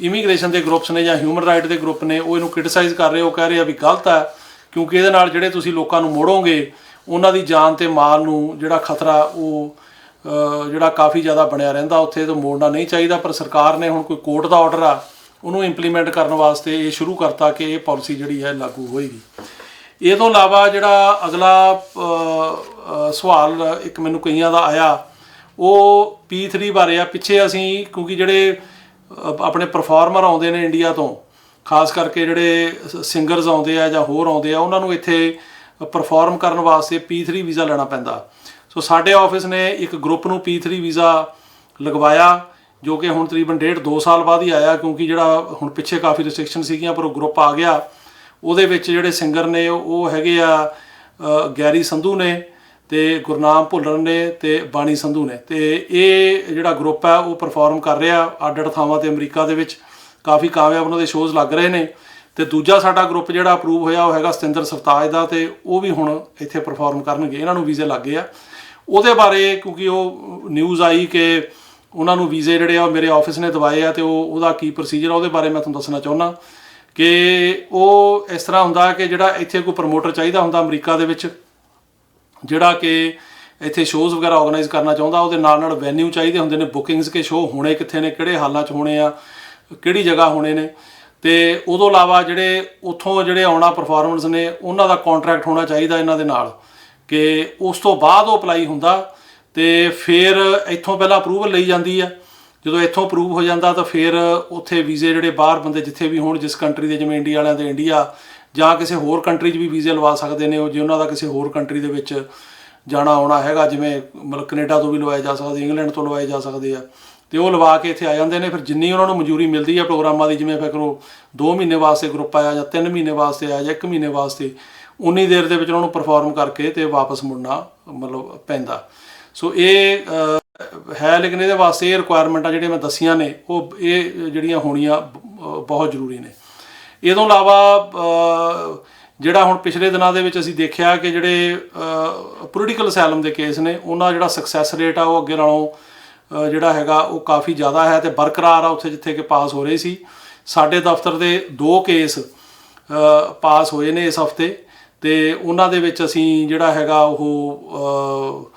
ਇਮੀਗ੍ਰੇਸ਼ਨ ਦੇ ਗਰੁੱਪਸ ਨੇ ਜਾਂ ਹਿਊਮਨ ਰਾਈਟ ਦੇ ਗਰੁੱਪ ਨੇ ਉਹ ਇਹਨੂੰ ਕ੍ਰਿਟਿਸਾਈਜ਼ ਕਰ ਰਹੇ, ਉਹ ਕਹਿ ਰਹੇ ਆ ਵੀ ਗਲਤ ਹੈ, ਕਿਉਂਕਿ ਇਹਦੇ ਨਾਲ ਜਿਹੜੇ ਤੁਸੀਂ ਲੋਕਾਂ ਨੂੰ ਮੋੜੋਗੇ ਉਹਨਾਂ ਦੀ ਜਾਨ ਤੇ ਮਾਲ ਨੂੰ ਜਿਹੜਾ ਖਤਰਾ ਉਹ ਜਿਹੜਾ ਕਾਫੀ ਜ਼ਿਆਦਾ ਬਣਿਆ ਰਹਿੰਦਾ, ਉੱਥੇ ਤੋਂ ਮੋੜਨਾ ਨਹੀਂ ਚਾਹੀਦਾ। ਪਰ ਸਰਕਾਰ ਨੇ ਹੁਣ ਕੋਈ ਕੋਰਟ ਦਾ ਆਰਡਰ ਆ ਉਹਨੂੰ ਇੰਪਲੀਮੈਂਟ ਕਰਨ ਵਾਸਤੇ ਇਹ ਸ਼ੁਰੂ ਕਰਤਾ ਕਿ ਇਹ ਪਾਲਿਸੀ ਜਿਹੜੀ ਹੈ ਲਾਗੂ ਹੋਏਗੀ। ਇਹ ਤੋਂ ਇਲਾਵਾ ਜਿਹੜਾ ਅਗਲਾ ਸਵਾਲ ਇੱਕ ਮੈਨੂੰ ਕਈਆਂ ਦਾ ਆਇਆ ਉਹ P3 ਬਾਰੇ ਆ। ਪਿੱਛੇ ਅਸੀਂ ਕਿਉਂਕਿ ਜਿਹੜੇ ਆਪਣੇ ਪਰਫਾਰਮਰ ਆਉਂਦੇ ਨੇ ਇੰਡੀਆ ਤੋਂ, ਖਾਸ ਕਰਕੇ ਜਿਹੜੇ ਸਿੰਗਰਸ ਆਉਂਦੇ ਆ ਜਾਂ ਹੋਰ ਆਉਂਦੇ ਆ, ਉਹਨਾਂ ਨੂੰ ਇੱਥੇ ਪਰਫਾਰਮ ਕਰਨ ਵਾਸਤੇ P3 ਵੀਜ਼ਾ ਲੈਣਾ ਪੈਂਦਾ। ਸੋ ਸਾਡੇ ਆਫਿਸ ਨੇ ਇੱਕ ਗਰੁੱਪ ਨੂੰ P3 ਵੀਜ਼ਾ ਲਗਵਾਇਆ, ਜੋ ਕਿ ਹੁਣ ਤਕਰੀਬਨ 1.5-2 ਸਾਲ ਬਾਅਦ ਹੀ ਆਇਆ, ਕਿਉਂਕਿ ਜਿਹੜਾ ਹੁਣ ਪਿੱਛੇ ਕਾਫੀ ਰਿਸਟ੍ਰਿਕਸ਼ਨ ਸੀਗੀਆਂ ਪਰ ਉਹ ਗਰੁੱਪ ਆ ਗਿਆ। ਉਹਦੇ ਵਿੱਚ ਜਿਹੜੇ ਸਿੰਗਰ ਨੇ ਉਹ ਹੈਗੇ ਆ ਗੈਰੀ ਸੰਧੂ ਨੇ ਤੇ ਗੁਰਨਾਮ ਭੁੱਲਰ ਨੇ ਤੇ ਬਾਣੀ ਸੰਧੂ ਨੇ, ਤੇ ਇਹ ਜਿਹੜਾ ਗਰੁੱਪ ਹੈ ਉਹ ਪਰਫਾਰਮ ਕਰ ਰਿਹਾ ਅੱਡ-ਅੱਡ ਥਾਵਾਂ ਤੇ ਅਮਰੀਕਾ ਦੇ ਵਿੱਚ, ਕਾਫੀ ਕਾਮਯਾਬ ਉਹਨਾਂ ਦੇ ਸ਼ੋਜ਼ ਲੱਗ ਰਹੇ ਨੇ। ਤੇ ਦੂਜਾ ਸਾਡਾ ਗਰੁੱਪ ਜਿਹੜਾ ਅਪਰੂਵ ਹੋਇਆ ਉਹ ਹੈਗਾ ਸਤਿੰਦਰ ਸਰਤਾਜ ਦਾ, ਤੇ ਉਹ ਵੀ ਹੁਣ ਇੱਥੇ ਪਰਫਾਰਮ ਕਰਨਗੇ, ਇਹਨਾਂ ਨੂੰ ਵੀਜ਼ੇ ਲੱਗ ਗਏ ਆ। ਉਹਦੇ ਬਾਰੇ ਕਿਉਂਕਿ ਉਹ ਨਿਊਜ਼ ਆਈ ਕਿ ਉਹਨਾਂ ਨੂੰ ਵੀਜ਼ੇ ਜਿਹੜੇ ਆ ਮੇਰੇ ਆਫਿਸ ਨੇ ਦਵਾਏ ਆ, ਤੇ ਉਹਦਾ ਕੀ ਪ੍ਰੋਸੀਜਰ ਆ ਉਹਦੇ ਬਾਰੇ ਮੈਂ ਤੁਹਾਨੂੰ ਦੱਸਣਾ ਚਾਹੁੰਦਾ ਕਿ ਉਹ ਇਸ ਤਰ੍ਹਾਂ ਹੁੰਦਾ ਕਿ ਜਿਹੜਾ ਇੱਥੇ ਕੋਈ ਪ੍ਰਮੋਟਰ ਚਾਹੀਦਾ ਹੁੰਦਾ ਅਮਰੀਕਾ ਦੇ ਵਿੱਚ, ਜਿਹੜਾ ਕਿ ਇੱਥੇ ਸ਼ੋਜ਼ ਵਗੈਰਾ ਆਰਗੇਨਾਈਜ਼ ਕਰਨਾ ਚਾਹੁੰਦਾ, ਉਹਦੇ ਨਾਲ ਨਾਲ ਵੈਨਿਊ ਚਾਹੀਦੇ ਹੁੰਦੇ ਨੇ, ਬੁਕਿੰਗਸ ਕਿ ਸ਼ੋਅ ਹੋਣੇ ਕਿੱਥੇ ਨੇ, ਕਿਹੜੇ ਹਾਲਾਂ 'ਚ ਹੋਣੇ ਆ, ਕਿਹੜੀ ਜਗ੍ਹਾ ਹੋਣੇ ਨੇ। ਤੇ ਉਦੋਂ ਇਲਾਵਾ ਜਿਹੜੇ ਉੱਥੋਂ ਜਿਹੜੇ ਆਉਣਾ ਪਰਫਾਰਮਰਸ ਨੇ ਉਹਨਾਂ ਦਾ ਕੰਟਰੈਕਟ ਹੋਣਾ ਚਾਹੀਦਾ ਇਹਨਾਂ ਦੇ ਨਾਲ, ਕਿ ਉਸ ਤੋਂ ਬਾਅਦ ਉਹ ਅਪਲਾਈ ਹੁੰਦਾ। ਤੇ ਫਿਰ ਇੱਥੋਂ ਪਹਿਲਾਂ ਅਪਰੂਵਲ ਲਈ ਜਾਂਦੀ ਆ, ਜਦੋਂ ਇੱਥੋਂ ਅਪਰੂਵ ਹੋ ਜਾਂਦਾ ਤਾਂ ਫਿਰ ਉੱਥੇ ਵੀਜ਼ੇ ਜਿਹੜੇ ਬਾਹਰ ਬੰਦੇ ਜਿੱਥੇ ਵੀ ਹੋਣ, ਜਿਸ ਕੰਟਰੀ ਦੇ, ਜਿਵੇਂ ਇੰਡੀਆ ਵਾਲਿਆਂ ਦੇ ਇੰਡੀਆ ਜਾਂ ਕਿਸੇ ਹੋਰ ਕੰਟਰੀ 'ਚ ਵੀ ਵੀਜ਼ੇ ਲਵਾ ਸਕਦੇ ਨੇ ਉਹ, ਜੇ ਉਹਨਾਂ ਦਾ ਕਿਸੇ ਹੋਰ ਕੰਟਰੀ ਦੇ ਵਿੱਚ ਜਾਣਾ ਆਉਣਾ ਹੈਗਾ, ਜਿਵੇਂ ਮਤਲਬ ਕੈਨੇਡਾ ਤੋਂ ਵੀ ਲਵਾਏ ਜਾ ਸਕਦੇ, ਇੰਗਲੈਂਡ ਤੋਂ ਲਵਾਏ ਜਾ ਸਕਦੇ ਆ, ਤੇ ਉਹ ਲਵਾ ਕੇ ਇੱਥੇ ਆ ਜਾਂਦੇ ਨੇ। ਫਿਰ ਜਿੰਨੀ ਉਹਨਾਂ ਨੂੰ ਮਨਜ਼ੂਰੀ ਮਿਲਦੀ ਆ ਪ੍ਰੋਗਰਾਮਾਂ ਦੀ, ਜਿਵੇਂ ਫਿਰ ਉਹ 2 ਮਹੀਨੇ ਵਾਸਤੇ ਗਰੁੱਪ ਆਇਆ ਜਾਂ 3 ਮਹੀਨੇ ਵਾਸਤੇ ਆਇਆ ਜਾਂ 1 ਮਹੀਨੇ ਵਾਸਤੇ, ਉਨੀ ਦੇਰ ਦੇ ਵਿੱਚ ਉਹਨਾਂ ਨੂੰ ਪਰਫਾਰਮ ਕਰਕੇ ਤੇ ਵਾਪਸ ਮੁੜਨਾ ਮਤਲਬ ਪੈਂਦਾ। ਸੋ ਇਹ ਹੈ, ਲੇਕਿਨ ਇਹਦੇ ਵਾਸਤੇ ਇਹ ਰਿਕੁਆਇਰਮੈਂਟਾਂ ਜਿਹੜੀਆਂ ਮੈਂ ਦੱਸੀਆਂ ਨੇ ਉਹ ਇਹ ਜਿਹੜੀਆਂ ਹੋਣੀਆਂ ਬਹੁਤ ਜ਼ਰੂਰੀ ਨੇ। ਇਹ ਤੋਂ ਇਲਾਵਾ ਜਿਹੜਾ ਹੁਣ ਪਿਛਲੇ ਦਿਨਾਂ ਦੇ ਵਿੱਚ ਅਸੀਂ ਦੇਖਿਆ ਕਿ ਜਿਹੜੇ ਪੋਲੀਟੀਕਲ ਅਸਾਈਲਮ ਦੇ ਕੇਸ ਨੇ ਉਹਨਾਂ ਦਾ ਜਿਹੜਾ ਸਕਸੈਸ ਰੇਟ ਆ ਉਹ ਅੱਗੇ ਨਾਲੋਂ ਜਿਹੜਾ ਹੈਗਾ ਉਹ ਕਾਫੀ ਜ਼ਿਆਦਾ ਹੈ ਤੇ ਬਰਕਰਾਰ ਆ ਉੱਥੇ ਜਿੱਥੇ ਕਿ ਪਾਸ ਹੋ ਰਹੇ ਸੀ। ਸਾਡੇ ਦਫ਼ਤਰ ਦੇ 2 ਕੇਸ ਪਾਸ ਹੋਏ ਨੇ ਇਸ ਹਫ਼ਤੇ, ਤੇ ਉਹਨਾਂ ਦੇ ਵਿੱਚ ਅਸੀਂ ਜਿਹੜਾ ਹੈਗਾ ਉਹ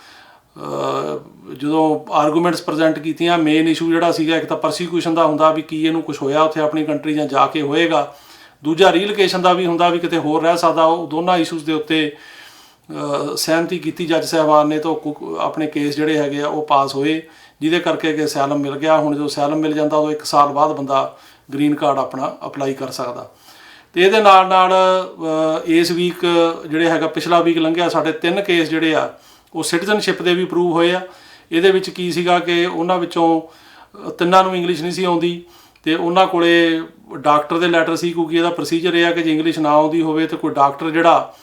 ਜਦੋਂ ਆਰਗੂਮੈਂਟਸ ਪ੍ਰੈਜ਼ੈਂਟ ਕੀਤੀਆਂ, ਮੇਨ ਇਸ਼ੂ ਜਿਹੜਾ ਸੀਗਾ ਇੱਕ ਤਾਂ ਪਰਸੀਕਿਊਸ਼ਨ ਦਾ ਹੁੰਦਾ ਵੀ ਕੀ ਇਹਨੂੰ ਕੁਝ ਹੋਇਆ ਉੱਥੇ ਆਪਣੀ ਕੰਟਰੀ ਜਾਂ ਜਾ ਕੇ ਹੋਏਗਾ, ਦੂਜਾ ਰੀਲੋਕੇਸ਼ਨ ਦਾ ਵੀ ਹੁੰਦਾ ਵੀ ਕਿਤੇ ਹੋਰ ਰਹਿ ਸਕਦਾ। ਉਹ ਦੋਨਾਂ ਇਸ਼ੂਜ਼ ਦੇ ਉੱਤੇ ਸਹਿਮਤੀ ਕੀਤੀ ਜੱਜ ਸਾਹਿਬਾਨ ਨੇ, ਤਾਂ ਆਪਣੇ ਕੇਸ ਜਿਹੜੇ ਹੈਗੇ ਆ ਉਹ ਪਾਸ ਹੋਏ, ਜਿਹਦੇ ਕਰਕੇ ਕਿ ਅਸਾਈਲਮ ਮਿਲ ਗਿਆ। ਹੁਣ ਜਦੋਂ ਅਸਾਈਲਮ ਮਿਲ ਜਾਂਦਾ ਉਦੋਂ 1 ਸਾਲ ਬਾਅਦ ਬੰਦਾ ਗ੍ਰੀਨ ਕਾਰਡ ਆਪਣਾ ਅਪਲਾਈ ਕਰ ਸਕਦਾ। ਤੇ ਇਹਦੇ ਨਾਲ ਨਾਲ ਇਸ ਵੀਕ ਜਿਹੜੇ ਹੈਗਾ ਪਿਛਲਾ ਵੀਕ ਲੰਘਿਆ, ਸਾਡੇ 3 ਕੇਸ ਜਿਹੜੇ ਆ ਉਹ ਸਿਟੀਜ਼ਨਸ਼ਿਪ ਦੇ ਵੀ ਅਪਰੂਵ ਹੋਏ ਆ। ਇਹਦੇ ਵਿੱਚ ਕੀ ਸੀਗਾ ਕਿ ਉਹਨਾਂ ਵਿੱਚੋਂ 3 ਨੂੰ ਇੰਗਲਿਸ਼ ਨਹੀਂ ਸੀ ਆਉਂਦੀ, ਤੇ ਉਹਨਾਂ ਕੋਲੇ ਡਾਕਟਰ ਦੇ ਲੈਟਰ ਸੀ, ਕਿਉਂਕਿ ਇਹਦਾ ਪ੍ਰੋਸੀਜਰ ਇਹ ਆ ਕਿ ਜੇ ਇੰਗਲਿਸ਼ ਨਾ ਆਉਂਦੀ ਹੋਵੇ ਤਾਂ ਕੋਈ ਡਾਕਟਰ ਜਿਹੜਾ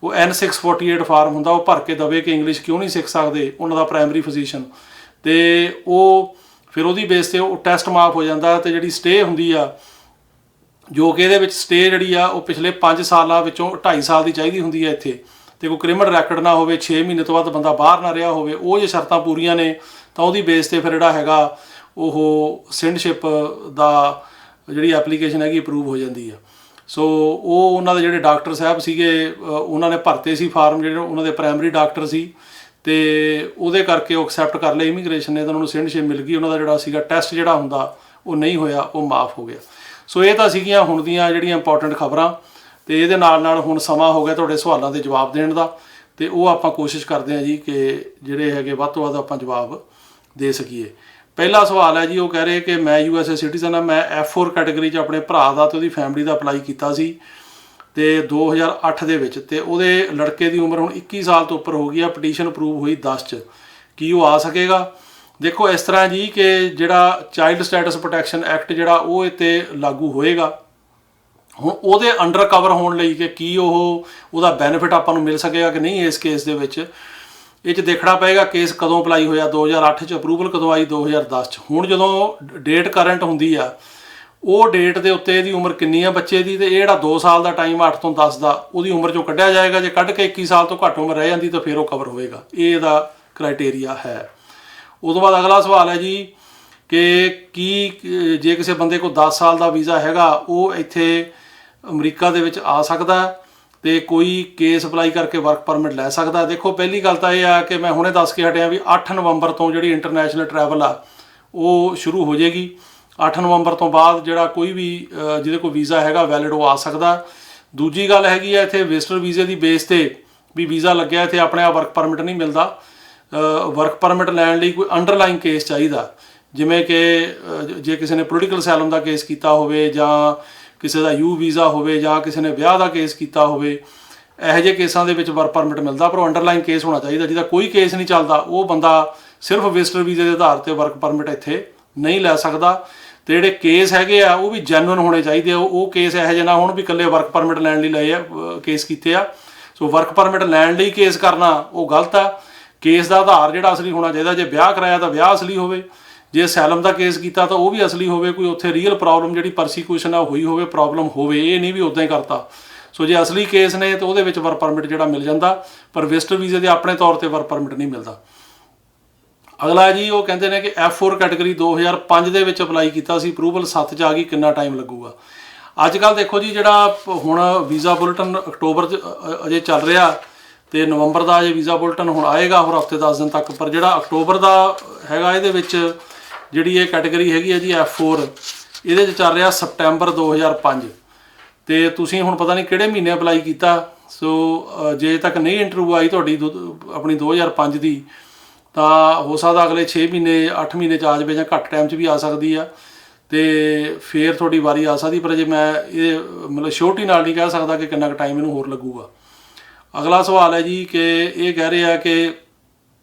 ਉਹ N648 ਫਾਰਮ ਹੁੰਦਾ ਉਹ ਭਰ ਕੇ ਦਵੇ ਕਿ ਇੰਗਲਿਸ਼ ਕਿਉਂ ਨਹੀਂ ਸਿੱਖ ਸਕਦੇ ਉਹਨਾਂ ਦਾ ਪ੍ਰਾਇਮਰੀ ਫਿਜ਼ੀਸ਼ੀਅਨ, ਤੇ ਉਹ ਫਿਰ ਉਹਦੀ ਬੇਸ 'ਤੇ ਉਹ ਟੈਸਟ ਮਾਫ ਹੋ ਜਾਂਦਾ। ਤੇ ਜਿਹੜੀ ਸਟੇ ਹੁੰਦੀ ਆ, ਜੋ ਕਿ ਇਹਦੇ ਵਿੱਚ ਸਟੇ ਜਿਹੜੀ ਆ ਉਹ ਪਿਛਲੇ 5 ਸਾਲਾਂ ਵਿੱਚੋਂ 2.5 ਸਾਲ ਦੀ ਚਾਹੀਦੀ ਹੁੰਦੀ ਹੈ ਇੱਥੇ, ਤੇ ਕੋਈ ਕ੍ਰਿਮੀਨਲ ਰੈਕਡ ਨਾ ਹੋਵੇ, 6 ਮਹੀਨੇ ਤੋਂ ਬਾਅਦ ਬੰਦਾ ਬਾਹਰ ਨਾ ਰਿਹਾ ਹੋਵੇ, ਉਹ ਜੇ ਸ਼ਰਤਾਂ ਪੂਰੀਆਂ ਨੇ ਤਾਂ ਉਹਦੀ ਬੇਸ 'ਤੇ ਫਿਰ ਜਿਹੜਾ ਹੈਗਾ ਉਹ ਸਿਟੀਜ਼ਨਸ਼ਿਪ ਦਾ ਜਿਹੜੀ ਐਪਲੀਕੇਸ਼ਨ ਹੈਗੀ ਅਪਰੂਵ ਹੋ ਜਾਂਦੀ ਆ। ਸੋ ਉਹ ਉਹਨਾਂ ਦੇ ਜਿਹੜੇ ਡਾਕਟਰ ਸਾਹਿਬ ਸੀਗੇ ਉਹਨਾਂ ਨੇ ਭਰਤੇ ਸੀ ਫਾਰਮ, ਜਿਹੜੇ ਉਹਨਾਂ ਦੇ ਪ੍ਰਾਇਮਰੀ ਡਾਕਟਰ ਸੀ, ਤੇ ਉਹਦੇ ਕਰਕੇ ਉਹ ਐਕਸੈਪਟ ਕਰ ਲਏ ਇਮੀਗ੍ਰੇਸ਼ਨ ਨੇ, ਤਾਂ ਉਹਨਾਂ ਨੂੰ ਸਿਟੀਜ਼ਨਸ਼ਿਪ ਮਿਲ ਗਈ। ਉਹਨਾਂ ਦਾ ਜਿਹੜਾ ਸੀਗਾ ਟੈਸਟ ਜਿਹੜਾ ਹੁੰਦਾ ਉਹ ਨਹੀਂ ਹੋਇਆ, ਉਹ ਮਾਫ ਹੋ ਗਿਆ। ਸੋ ਇਹ ਤਾਂ ਸੀਗੀਆਂ ਹੁਣ ਦੀਆਂ ਜਿਹੜੀਆਂ ਇੰਪੋਰਟੈਂਟ ਖਬਰਾਂ, ਤੇ ਇਹਦੇ ਨਾਲ ਨਾਲ ਹੁਣ ਸਮਾਂ ਹੋ ਗਿਆ ਤੁਹਾਡੇ ਸਵਾਲਾਂ ਦੇ ਜਵਾਬ ਦੇਣ ਦਾ, ਤੇ ਉਹ ਆਪਾਂ ਕੋਸ਼ਿਸ਼ ਕਰਦੇ ਹਾਂ ਜੀ ਕਿ ਜਿਹੜੇ ਹੈਗੇ ਵੱਧ ਤੋਂ ਵੱਧ ਆਪਾਂ ਜਵਾਬ ਦੇ ਸਕੀਏ। ਪਹਿਲਾ ਸਵਾਲ ਹੈ ਜੀ, ਉਹ ਕਹਿ ਰਹੇ ਕਿ ਮੈਂ USA ਸਿਟੀਜ਼ਨ ਹਾਂ, ਮੈਂ F4 ਕੈਟਾਗਰੀ 'ਚ ਆਪਣੇ ਭਰਾ ਦਾ ਤੇ ਉਹਦੀ ਫੈਮਿਲੀ ਦਾ ਅਪਲਾਈ ਕੀਤਾ ਸੀ ਤੇ 2008 ਦੇ ਵਿੱਚ, ਤੇ ਉਹਦੇ ਲੜਕੇ ਦੀ ਉਮਰ ਹੁਣ 21 ਸਾਲ ਤੋਂ ਉੱਪਰ ਹੋ ਗਈ ਆ, ਪਟੀਸ਼ਨ ਅਪਰੂਵ ਹੋਈ 10 'ਚ, ਕੀ ਉਹ ਆ ਸਕੇਗਾ? ਦੇਖੋ ਇਸ ਤਰ੍ਹਾਂ ਜੀ ਕਿ ਜਿਹੜਾ ਚਾਈਲਡ ਸਟੇਟਸ ਪ੍ਰੋਟੈਕਸ਼ਨ ਐਕਟ ਜਿਹੜਾ ਉਹ ਇੱਥੇ ਲਾਗੂ ਹੋਏਗਾ, ਹੁਣ ਉਹਦੇ ਅੰਡਰ ਕਵਰ ਹੋਣ ਲਈ ਕਿ ਕੀ ਉਹਦਾ ਬੈਨੀਫਿਟ ਆਪਾਂ ਨੂੰ ਮਿਲ ਸਕੇਗਾ ਕਿ ਨਹੀਂ, ਇਸ ਕੇਸ ਦੇ ਵਿੱਚ ਇਹ 'ਚ ਦੇਖਣਾ ਪਏਗਾ ਕੇਸ ਕਦੋਂ ਅਪਲਾਈ ਹੋਇਆ, 2008 'ਚ ਅਪਰੂਵਲ ਕਦੋਂ ਆਈ, 2010 'ਚ। ਹੁਣ ਜਦੋਂ ਡੇਟ ਕਰੰਟ ਹੁੰਦੀ ਆ ਉਹ ਡੇਟ ਦੇ ਉੱਤੇ ਇਹਦੀ ਉਮਰ ਕਿੰਨੀ ਆ ਬੱਚੇ ਦੀ, ਤੇ ਇਹ ਜਿਹੜਾ 2 ਸਾਲ ਦਾ ਟਾਈਮ 8 ਤੋਂ 10 ਦਾ ਉਹਦੀ ਉਮਰ 'ਚੋਂ ਕੱਢਿਆ ਜਾਏਗਾ। ਜੇ ਕੱਢ ਕੇ 21 ਸਾਲ ਤੋਂ ਘੱਟ ਉਮਰ ਰਹਿ ਜਾਂਦੀ ਤਾਂ ਫਿਰ ਉਹ ਕਵਰ ਹੋਏਗਾ, ਇਹ ਇਹਦਾ ਕ੍ਰਾਈਟੇਰੀਆ ਹੈ। ਉਦੋਂ ਬਾਅਦ ਅਗਲਾ ਸਵਾਲ ਹੈ ਜੀ ਕਿ ਕੀ ਜੇ ਕਿਸੇ ਬੰਦੇ ਕੋਲ 10 ਸਾਲ ਦਾ ਵੀਜ਼ਾ ਹੈਗਾ ਉਹ ਇੱਥੇ ਅਮਰੀਕਾ ਦੇ ਵਿੱਚ ਆ ਸਕਦਾ ਤੇ ਕੋਈ ਕੇਸ ਅਪਲਾਈ ਕਰਕੇ ਵਰਕ ਪਰਮਿਟ ਲੈ ਸਕਦਾ। ਦੇਖੋ ਪਹਿਲੀ ਗੱਲ ਤਾਂ ਇਹ ਆ ਕਿ ਮੈਂ ਹੁਣੇ ਦੱਸ ਕੇ ਹਟਿਆ ਵੀ 8 ਨਵੰਬਰ ਤੋਂ ਜਿਹੜੀ ਇੰਟਰਨੈਸ਼ਨਲ ਟਰੈਵਲ ਆ ਉਹ ਸ਼ੁਰੂ ਹੋ ਜਾਏਗੀ। 8 ਨਵੰਬਰ ਤੋਂ ਬਾਅਦ ਜਿਹੜਾ ਕੋਈ ਵੀ ਜਿਹਦੇ ਕੋਲ ਵੀਜ਼ਾ ਹੈਗਾ ਵੈਲਿਡ ਉਹ ਆ ਸਕਦਾ। ਦੂਜੀ ਗੱਲ ਹੈਗੀ ਆ ਇੱਥੇ ਵਿਜ਼ਟਰ ਵੀਜ਼ੇ ਦੀ ਬੇਸ ਤੇ ਵੀ ਵੀਜ਼ਾ ਲੱਗਿਆ ਇੱਥੇ ਆਪਣੇ ਆਪ ਵਰਕ ਪਰਮਿਟ ਨਹੀਂ ਮਿਲਦਾ। ਵਰਕ ਪਰਮਿਟ ਲੈਣ ਲਈ ਕੋਈ ਅੰਡਰਲਾਈਨ ਕੇਸ ਚਾਹੀਦਾ, ਜਿਵੇਂ ਕਿ ਜੇ ਕਿਸੇ ਨੇ ਪੋਲੀਟੀਕਲ ਅਸਾਈਲਮ ਦਾ ਕੇਸ ਕੀਤਾ ਹੋਵੇ ਜਾਂ ਕਿਸੇ ਦਾ ਯੂ ਵੀਜ਼ਾ ਹੋਵੇ ਜਾਂ ਕਿਸੇ ਨੇ ਵਿਆਹ ਦਾ ਕੇਸ ਕੀਤਾ ਹੋਵੇ, ਇਹੋ ਜਿਹੇ ਕੇਸਾਂ ਦੇ ਵਿੱਚ ਵਰਕ ਪਰਮਿਟ ਮਿਲਦਾ, ਪਰ ਉਹ ਅੰਡਰਲਾਈਨ ਕੇਸ ਹੋਣਾ ਚਾਹੀਦਾ। ਜਿਹਦਾ ਕੋਈ ਕੇਸ ਨਹੀਂ ਚੱਲਦਾ ਉਹ ਬੰਦਾ ਸਿਰਫ ਵਿਜ਼ਟਰ ਵੀਜ਼ੇ ਦੇ ਆਧਾਰ ਤੇ ਵਰਕ ਪਰਮਿਟ ਇੱਥੇ ਨਹੀਂ ਲੈ ਸਕਦਾ। ਤੇ ਜਿਹੜੇ ਕੇਸ ਹੈਗੇ ਆ ਉਹ ਵੀ ਜੈਨੂਇਨ ਹੋਣੇ ਚਾਹੀਦੇ ਆ। ਉਹ ਕੇਸ ਇਹੋ ਜਿਹੇ ਨਾ ਹੋਣ ਵੀ ਇਕੱਲੇ ਵਰਕ ਪਰਮਿਟ ਲੈਣ ਲਈ ਲਏ ਆ ਕੇਸ ਕੀਤੇ ਆ। ਸੋ ਵਰਕ ਪਰਮਿਟ ਲੈਣ ਲਈ ਕੇਸ ਕਰਨਾ ਉਹ ਗਲਤ ਆ। ਕੇਸ ਦਾ ਆਧਾਰ ਜਿਹੜਾ ਅਸਲੀ ਹੋਣਾ ਚਾਹੀਦਾ, ਜੇ ਵਿਆਹ ਕਰਾਇਆ ਤਾਂ ਵਿਆਹ ਅਸਲੀ ਹੋਵੇ, ਜੇ ਅਸਾਈਲਮ ਦਾ ਕੇਸ ਕੀਤਾ ਤਾਂ ਉਹ ਵੀ ਅਸਲੀ ਹੋਵੇ, ਕੋਈ ਉੱਥੇ ਰੀਅਲ ਪ੍ਰੋਬਲਮ ਜਿਹੜੀ ਪਰਸੀਕਿਊਸ਼ਨ ਆ ਹੋਈ ਹੋਵੇ, ਪ੍ਰੋਬਲਮ ਹੋਵੇ, ਇਹ ਨਹੀਂ ਵੀ ਉੱਦਾਂ ਹੀ ਕਰਤਾ। ਸੋ ਜੇ ਅਸਲੀ ਕੇਸ ਨੇ ਤਾਂ ਉਹਦੇ ਵਿੱਚ ਵਰਕ ਪਰਮਿਟ ਜਿਹੜਾ ਮਿਲ ਜਾਂਦਾ, ਪਰ ਵਿਜ਼ਟਰ ਵੀਜ਼ੇ ਦੇ ਆਪਣੇ ਤੌਰ ਤੇ ਵਰਕ ਪਰਮਿਟ ਨਹੀਂ ਮਿਲਦਾ। ਅਗਲਾ ਜੀ ਉਹ ਕਹਿੰਦੇ ਨੇ ਕਿ F4 ਕੈਟਾਗਰੀ 2005 ਦੇ ਵਿੱਚ ਅਪਲਾਈ ਕੀਤਾ ਸੀ, ਅਪਰੂਵਲ 7 'ਚ ਆ ਗਈ, ਕਿੰਨਾ ਟਾਈਮ ਲੱਗੂਗਾ? ਅੱਜ ਕੱਲ੍ਹ ਦੇਖੋ ਜੀ ਜਿਹੜਾ ਹੁਣ ਵੀਜ਼ਾ ਬੁਲਟਨ ਅਕਤੂਬਰ 'ਚ ਅਜੇ ਚੱਲ ਰਿਹਾ ਤੇ ਨਵੰਬਰ ਦਾ ਅਜੇ ਵੀਜ਼ਾ ਬੁਲਟਨ ਹੁਣ ਆਏਗਾ ਹੋਰ ਹਫ਼ਤੇ 10 ਦਿਨ ਤੱਕ, ਪਰ ਜਿਹੜਾ ਅਕਤੂਬਰ ਦਾ ਹੈਗਾ ਇਹਦੇ ਵਿੱਚ ਜਿਹੜੀ ਇਹ ਕੈਟਾਗਰੀ ਹੈਗੀ ਹੈ ਜੀ F4, ਇਹਦੇ 'ਚ ਚੱਲ ਰਿਹਾ ਸਪਟੈਂਬਰ 2005 ਤੇ ਤੁਸੀਂ ਹੁਣ ਪਤਾ ਨਹੀਂ ਕਿਹੜੇ ਮਹੀਨੇ ਅਪਲਾਈ ਕੀਤਾ। ਸੋ ਜੇ ਤੱਕ ਨਹੀਂ ਇੰਟਰਵਿਊ ਆਈ ਤੁਹਾਡੀ ਆਪਣੀ 2005 ਦੀ ਤਾਂ ਹੋ ਸਕਦਾ ਅਗਲੇ 6 ਮਹੀਨੇ 8 ਮਹੀਨੇ 'ਚ ਆ ਜਾਵੇ ਜਾਂ ਘੱਟ ਟਾਈਮ 'ਚ ਵੀ ਆ ਸਕਦੀ ਆ ਤੇ ਫਿਰ ਤੁਹਾਡੀ ਵਾਰੀ ਆ ਸਕਦੀ। ਪਰ ਜੇ ਮੈਂ ਇਹ ਮਤਲਬ ਸ਼ੋਰਟੀ ਨਾਲ ਨਹੀਂ ਕਹਿ ਸਕਦਾ ਕਿ ਕਿੰਨਾ ਕੁ ਟਾਈਮ ਇਹਨੂੰ ਹੋਰ ਲੱਗੂਗਾ। ਅਗਲਾ ਸਵਾਲ ਹੈ ਜੀ ਕਿ ਇਹ ਕਹਿ ਰਹੇ ਆ ਕਿ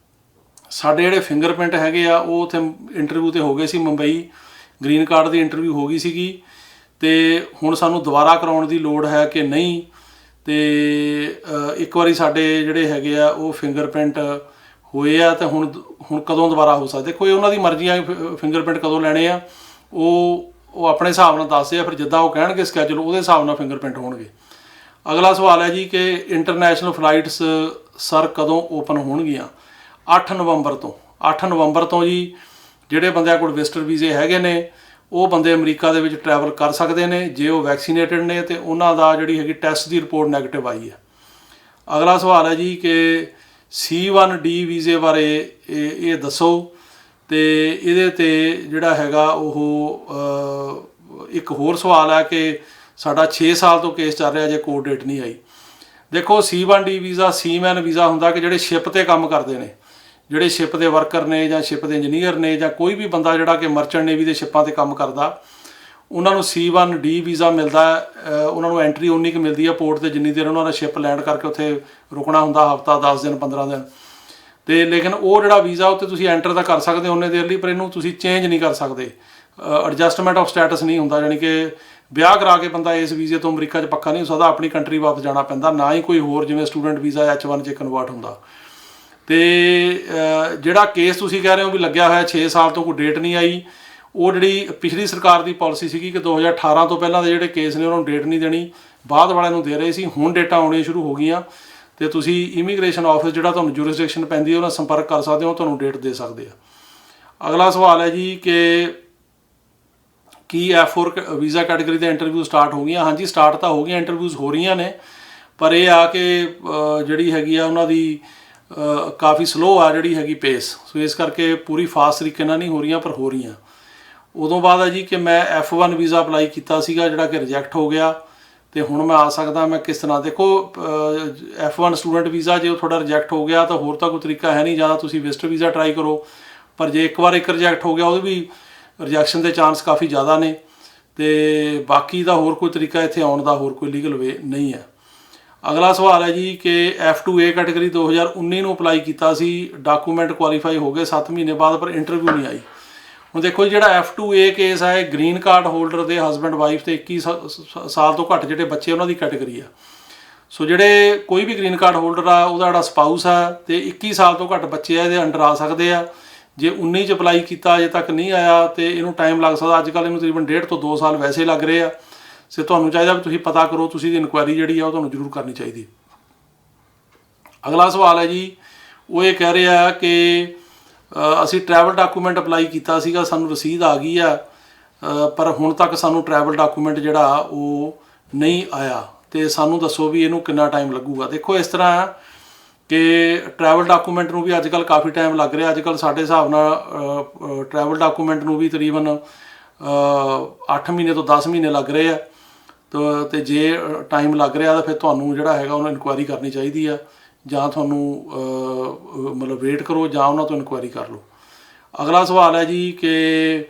ਸਾਡੇ ਜਿਹੜੇ ਫਿੰਗਰਪ੍ਰਿੰਟ ਹੈਗੇ ਆ ਉਹ ਉੱਥੇ ਇੰਟਰਵਿਊ 'ਤੇ ਹੋ ਗਏ ਸੀ, ਮੁੰਬਈ ਗ੍ਰੀਨ ਕਾਰਡ ਦੀ ਇੰਟਰਵਿਊ ਹੋ ਗਈ ਸੀਗੀ ਤੇ ਹੁਣ ਸਾਨੂੰ ਦੁਬਾਰਾ ਕਰਾਉਣ ਦੀ ਲੋੜ ਹੈ ਕਿ ਨਹੀਂ। ਤੇ ਇੱਕ ਵਾਰੀ ਸਾਡੇ ਜਿਹੜੇ ਹੈਗੇ ਆ ਉਹ ਫਿੰਗਰਪ੍ਰਿੰਟ ਹੋਏ ਆ ਤੇ ਹੁਣ ਕਦੋਂ ਦੁਬਾਰਾ ਹੋ ਸਕਦਾ? ਦੇਖੋ ਇਹ ਉਹਨਾਂ ਦੀ ਮਰਜ਼ੀ ਆ ਫਿੰਗਰਪ੍ਰਿੰਟ ਕਦੋਂ ਲੈਣੇ ਆ, ਉਹ ਆਪਣੇ ਹਿਸਾਬ ਨਾਲ ਦੱਸਦੇ ਆ, ਫਿਰ ਜਿੱਦਾਂ ਉਹ ਕਹਿਣਗੇ ਸਕੈਜੂਲ ਉਹਦੇ ਹਿਸਾਬ ਨਾਲ ਫਿੰਗਰਪ੍ਰਿੰਟ ਹੋਣਗੇ। ਅਗਲਾ ਸਵਾਲ ਹੈ ਜੀ ਕਿ ਇੰਟਰਨੈਸ਼ਨਲ ਫਲਾਈਟਸ ਸਰ ਕਦੋਂ ਓਪਨ ਹੋਣਗੀਆਂ? 8 ਨਵੰਬਰ ਤੋਂ। 8 ਨਵੰਬਰ ਤੋਂ ਜੀ ਜਿਹੜੇ ਬੰਦਿਆਂ ਕੋਲ ਵਿਜ਼ਟਰ ਵੀਜ਼ੇ ਹੈਗੇ ਨੇ ਉਹ ਬੰਦੇ ਅਮਰੀਕਾ ਦੇ ਵਿੱਚ ਟਰੈਵਲ ਕਰ ਸਕਦੇ ਨੇ ਜੇ ਉਹ ਵੈਕਸੀਨੇਟਡ ਨੇ ਤੇ ਉਹਨਾਂ ਦਾ ਜਿਹੜੀ ਹੈਗੀ ਟੈਸਟ ਦੀ ਰਿਪੋਰਟ ਨੈਗੇਟਿਵ ਆਈ ਹੈ। ਅਗਲਾ ਸਵਾਲ ਹੈ ਜੀ ਕਿ C1D ਵੀਜ਼ੇ ਬਾਰੇ ਇਹ ਦੱਸੋ। ਤੇ ਇਹਦੇ ਤੇ ਜਿਹੜਾ ਹੈਗਾ ਉਹ ਇੱਕ ਹੋਰ ਸਵਾਲ ਹੈ ਕਿ ਸਾਡਾ 6 ਸਾਲ ਤੋਂ ਕੇਸ ਚੱਲ ਰਿਹਾ ਜੇ ਕੋਰਟ ਡੇਟ ਨਹੀਂ ਆਈ। ਦੇਖੋ C1D ਵੀਜ਼ਾ ਸੀਮੈਨ ਵੀਜ਼ਾ ਹੁੰਦਾ ਕਿ ਜਿਹੜੇ ਸ਼ਿਪ ਤੇ ਕੰਮ ਕਰਦੇ ਨੇ, ਜਿਹੜੇ ਸ਼ਿਪ ਦੇ ਵਰਕਰ ਨੇ ਜਾਂ ਸ਼ਿਪ ਦੇ ਇੰਜੀਨੀਅਰ ਨੇ ਜਾਂ ਕੋਈ ਵੀ ਬੰਦਾ ਜਿਹੜਾ ਕਿ ਮਰਚੈਂਟ ਨੇਵੀ ਦੇ ਸ਼ਿਪਾਂ ਤੇ ਕੰਮ ਕਰਦਾ, ਉਹਨਾਂ ਨੂੰ C1D ਵੀਜ਼ਾ ਮਿਲਦਾ। ਉਹਨਾਂ ਨੂੰ ਐਂਟਰੀ ਉਨੀ ਕੁ ਮਿਲਦੀ ਆ ਪੋਰਟ ਤੇ ਜਿੰਨੀ ਦੇਰ ਉਹਨਾਂ ਦਾ ਸ਼ਿਪ ਲੈਂਡ ਕਰਕੇ ਉੱਥੇ ਰੁਕਣਾ ਹੁੰਦਾ, ਹਫ਼ਤਾ 10 ਦਿਨ 15 ਦਿਨ। ਤੇ ਲੇਕਿਨ ਉਹ ਜਿਹੜਾ ਵੀਜ਼ਾ ਉੱਤੇ ਤੁਸੀਂ ਐਂਟਰ ਤਾਂ ਕਰ ਸਕਦੇ ਹੋ ਉਹਨੇ ਦੇਰ ਲਈ, ਪਰ ਇਹਨੂੰ ਤੁਸੀਂ ਚੇਂਜ ਨਹੀਂ ਕਰ ਸਕਦੇ। ਐਡਜਸਟਮੈਂਟ ਆਫ ਸਟੇਟਸ ਨਹੀਂ ਹੁੰਦਾ, ਜਾਣੀ ਕਿ ਵਿਆਹ ਕਰਾ ਕੇ ਬੰਦਾ ਇਸ ਵੀਜ਼ੇ ਤੋਂ ਅਮਰੀਕਾ 'ਚ ਪੱਕਾ ਨਹੀਂ ਹੋ ਸਕਦਾ, ਆਪਣੀ ਕੰਟਰੀ ਵਾਪਸ ਜਾਣਾ ਪੈਂਦਾ। ਨਾ ਹੀ ਕੋਈ ਹੋਰ ਜਿਵੇਂ ਸਟੂਡੈਂਟ ਵੀਜ਼ਾ H1 'ਚ ਕਨਵਰਟ ਹੁੰਦਾ। ਤੇ ਜਿਹੜਾ ਕੇਸ ਤੁਸੀਂ ਕਹਿ ਰਹੇ ਹੋ ਵੀ ਲੱਗਿਆ ਹੋਇਆ 6 ਸਾਲ ਤੋਂ ਕੋਈ ਡੇਟ ਨਹੀਂ ਆਈ, ਉਹ ਜਿਹੜੀ ਪਿਛਲੀ ਸਰਕਾਰ ਦੀ ਪਾਲਿਸੀ ਸੀਗੀ ਕਿ 2018 ਤੋਂ ਪਹਿਲਾਂ ਦੇ ਜਿਹੜੇ ਕੇਸ ਨੇ ਉਹਨਾਂ ਨੂੰ ਡੇਟ ਨਹੀਂ ਦੇਣੀ, ਬਾਅਦ ਵਾਲਿਆਂ ਨੂੰ ਦੇ ਰਹੇ ਸੀ। ਹੁਣ ਡੇਟਾਂ ਆਉਣੀਆਂ ਸ਼ੁਰੂ ਹੋ ਗਈਆਂ ਤੇ ਤੁਸੀਂ ਇਮੀਗ੍ਰੇਸ਼ਨ ਆਫਿਸ ਜਿਹੜਾ ਤੁਹਾਨੂੰ ਜੁਰਿਸਡਿਕਸ਼ਨ ਪੈਂਦੀ ਹੈ ਉਹਨਾਂ ਸੰਪਰਕ ਕਰ ਸਕਦੇ ਹੋ, ਤੁਹਾਨੂੰ ਡੇਟ ਦੇ ਸਕਦੇ ਆ। ਅਗਲਾ ਸਵਾਲ ਹੈ ਜੀ ਕਿ ਕੀ F4 ਵੀਜ਼ਾ ਕੈਟਾਗਰੀ ਦੇ ਇੰਟਰਵਿਊ ਸਟਾਰਟ ਹੋ ਗਈਆਂ? ਹਾਂਜੀ, ਸਟਾਰਟ ਤਾਂ ਹੋ ਗਈਆਂ, ਇੰਟਰਵਿਊਜ਼ ਹੋ ਰਹੀਆਂ ਨੇ, ਪਰ ਇਹ ਆ ਕਿ ਜਿਹੜੀ ਹੈਗੀ ਆ ਉਹਨਾਂ ਦੀ ਕਾਫੀ ਸਲੋ ਆ ਜਿਹੜੀ ਹੈਗੀ ਪੇਸ। ਸੋ ਇਸ ਕਰਕੇ ਪੂਰੀ ਫਾਸਟ ਤਰੀਕੇ ਨਾਲ ਨਹੀਂ ਹੋ ਰਹੀਆਂ, ਪਰ ਹੋ ਰਹੀਆਂ। ਉਦੋਂ ਬਾਅਦ ਹੈ ਜੀ ਕਿ ਮੈਂ F1 ਵੀਜ਼ਾ ਅਪਲਾਈ ਕੀਤਾ ਸੀਗਾ ਜਿਹੜਾ ਕਿ ਰਿਜੈਕਟ ਹੋ ਗਿਆ ਤੇ ਹੁਣ ਮੈਂ ਆ ਸਕਦਾ ਮੈਂ ਕਿਸ ਤਰ੍ਹਾਂ? ਦੇਖੋ F1 ਸਟੂਡੈਂਟ ਵੀਜ਼ਾ ਜੇ ਉਹ ਤੁਹਾਡਾ ਰਿਜੈਕਟ ਹੋ ਗਿਆ ਤਾਂ ਹੋਰ ਤਾਂ ਕੋਈ ਤਰੀਕਾ ਹੈ ਨਹੀਂ, ਜਾਂ ਤੁਸੀਂ ਵਿਜ਼ਟਰ ਵੀਜ਼ਾ ਟਰਾਈ ਕਰੋ, ਪਰ ਜੇ ਇੱਕ ਵਾਰ ਇੱਕ ਰਿਜੈਕਟ ਹੋ ਗਿਆ ਉਹਦੇ ਵੀ ਰਿਜੈਕਸ਼ਨ ਦੇ ਚਾਂਸ ਕਾਫੀ ਜ਼ਿਆਦਾ ਨੇ ਤੇ ਬਾਕੀ ਦਾ ਹੋਰ ਕੋਈ ਤਰੀਕਾ ਇੱਥੇ ਆਉਣ ਦਾ ਹੋਰ ਕੋਈ ਲੀਗਲ ਵੇ ਨਹੀਂ ਹੈ। ਅਗਲਾ ਸਵਾਲ ਹੈ ਜੀ ਕਿ F2A ਕੈਟਾਗਰੀ 2019 ਨੂੰ ਅਪਲਾਈ ਕੀਤਾ ਸੀ, ਡਾਕੂਮੈਂਟ ਕੁਆਲੀਫਾਈ ਹੋ ਗਏ 7 ਮਹੀਨੇ ਬਾਅਦ, ਪਰ ਇੰਟਰਵਿਊ ਨਹੀਂ ਆਈ। ਹੁਣ ਦੇਖੋ ਜੀ ਜਿਹੜਾ F2A ਕੇਸ ਹੈ ਗ੍ਰੀਨ ਕਾਰਡ ਹੋਲਡਰ ਦੇ ਹਸਬੈਂਡ ਵਾਈਫ ਤੇ 21 ਸਾਲ ਤੋਂ ਘੱਟ ਜਿਹੜੇ ਬੱਚੇ ਉਹਨਾਂ ਦੀ ਕੈਟਾਗਰੀ ਆ। ਸੋ ਜਿਹੜੇ ਕੋਈ ਵੀ ਗ੍ਰੀਨ ਕਾਰਡ ਹੋਲਡਰ ਆ ਉਹਦਾ ਜਿਹੜਾ ਸਪਾਊਸ ਆ ਤੇ 21 ਸਾਲ ਤੋਂ ਘੱਟ ਬੱਚੇ ਆ ਇਹਦੇ ਅੰਡਰ ਆ ਸਕਦੇ ਆ। ਜੇ 19 'ਚ ਅਪਲਾਈ ਕੀਤਾ ਅਜੇ ਤੱਕ ਨਹੀਂ ਆਇਆ ਤੇ ਇਹਨੂੰ ਟਾਈਮ ਲੱਗ ਸਕਦਾ। ਅੱਜ ਕੱਲ੍ਹ ਇਹਨੂੰ ਤਕਰੀਬਨ 1.5 ਤੋਂ 2 ਸਾਲ ਵੈਸੇ ਲੱਗ ਰਹੇ ਆ। ਸੋ ਤੁਹਾਨੂੰ ਚਾਹੀਦਾ ਵੀ ਤੁਸੀਂ ਪਤਾ ਕਰੋ, ਤੁਸੀਂ ਦੀ ਇਨਕੁਆਇਰੀ ਜਿਹੜੀ ਆ ਉਹ ਤੁਹਾਨੂੰ ਜ਼ਰੂਰ ਕਰਨੀ ਚਾਹੀਦੀ। ਅਗਲਾ ਸਵਾਲ ਹੈ ਜੀ ਉਹ ਇਹ ਕਹਿ ਰਿਹਾ ਕਿ ਅਸੀਂ ਟਰੈਵਲ ਡਾਕੂਮੈਂਟ ਅਪਲਾਈ ਕੀਤਾ ਸੀਗਾ, ਸਾਨੂੰ ਰਸੀਦ ਆ ਗਈ ਆ, ਪਰ ਹੁਣ ਤੱਕ ਸਾਨੂੰ ਟਰੈਵਲ ਡਾਕੂਮੈਂਟ ਜਿਹੜਾ ਉਹ ਨਹੀਂ ਆਇਆ। ਤੇ ਸਾਨੂੰ ਦੱਸੋ ਵੀ ਇਹਨੂੰ ਕਿੰਨਾ ਟਾਈਮ ਲੱਗੂਗਾ। ਦੇਖੋ ਇਸ ਤਰ੍ਹਾਂ ਆ ਕਿ ਟਰੈਵਲ ਡਾਕੂਮੈਂਟ ਨੂੰ ਵੀ ਅੱਜ ਕੱਲ੍ਹ ਕਾਫੀ ਟਾਈਮ ਲੱਗ ਰਿਹਾ। ਅੱਜ ਕੱਲ੍ਹ ਸਾਡੇ ਹਿਸਾਬ ਨਾਲ ਟਰੈਵਲ ਡਾਕੂਮੈਂਟ ਨੂੰ ਵੀ ਤਕਰੀਬਨ 8 ਮਹੀਨੇ ਤੋਂ 10 ਮਹੀਨੇ ਲੱਗ ਰਹੇ ਆ। ਤੇ ਜੇ ਟਾਈਮ ਲੱਗ ਰਿਹਾ ਤਾਂ ਫਿਰ ਤੁਹਾਨੂੰ ਜਿਹੜਾ ਹੈਗਾ ਉਹਨਾਂ ਇਨਕੁਆਇਰੀ ਕਰਨੀ ਚਾਹੀਦੀ ਆ, ਜਾਂ ਤੁਹਾਨੂੰ ਮਤਲਬ ਵੇਟ ਕਰੋ ਜਾਂ ਉਹਨਾਂ ਤੋਂ ਇਨਕੁਆਇਰੀ ਕਰ ਲਓ। ਅਗਲਾ ਸਵਾਲ ਹੈ ਜੀ ਕਿ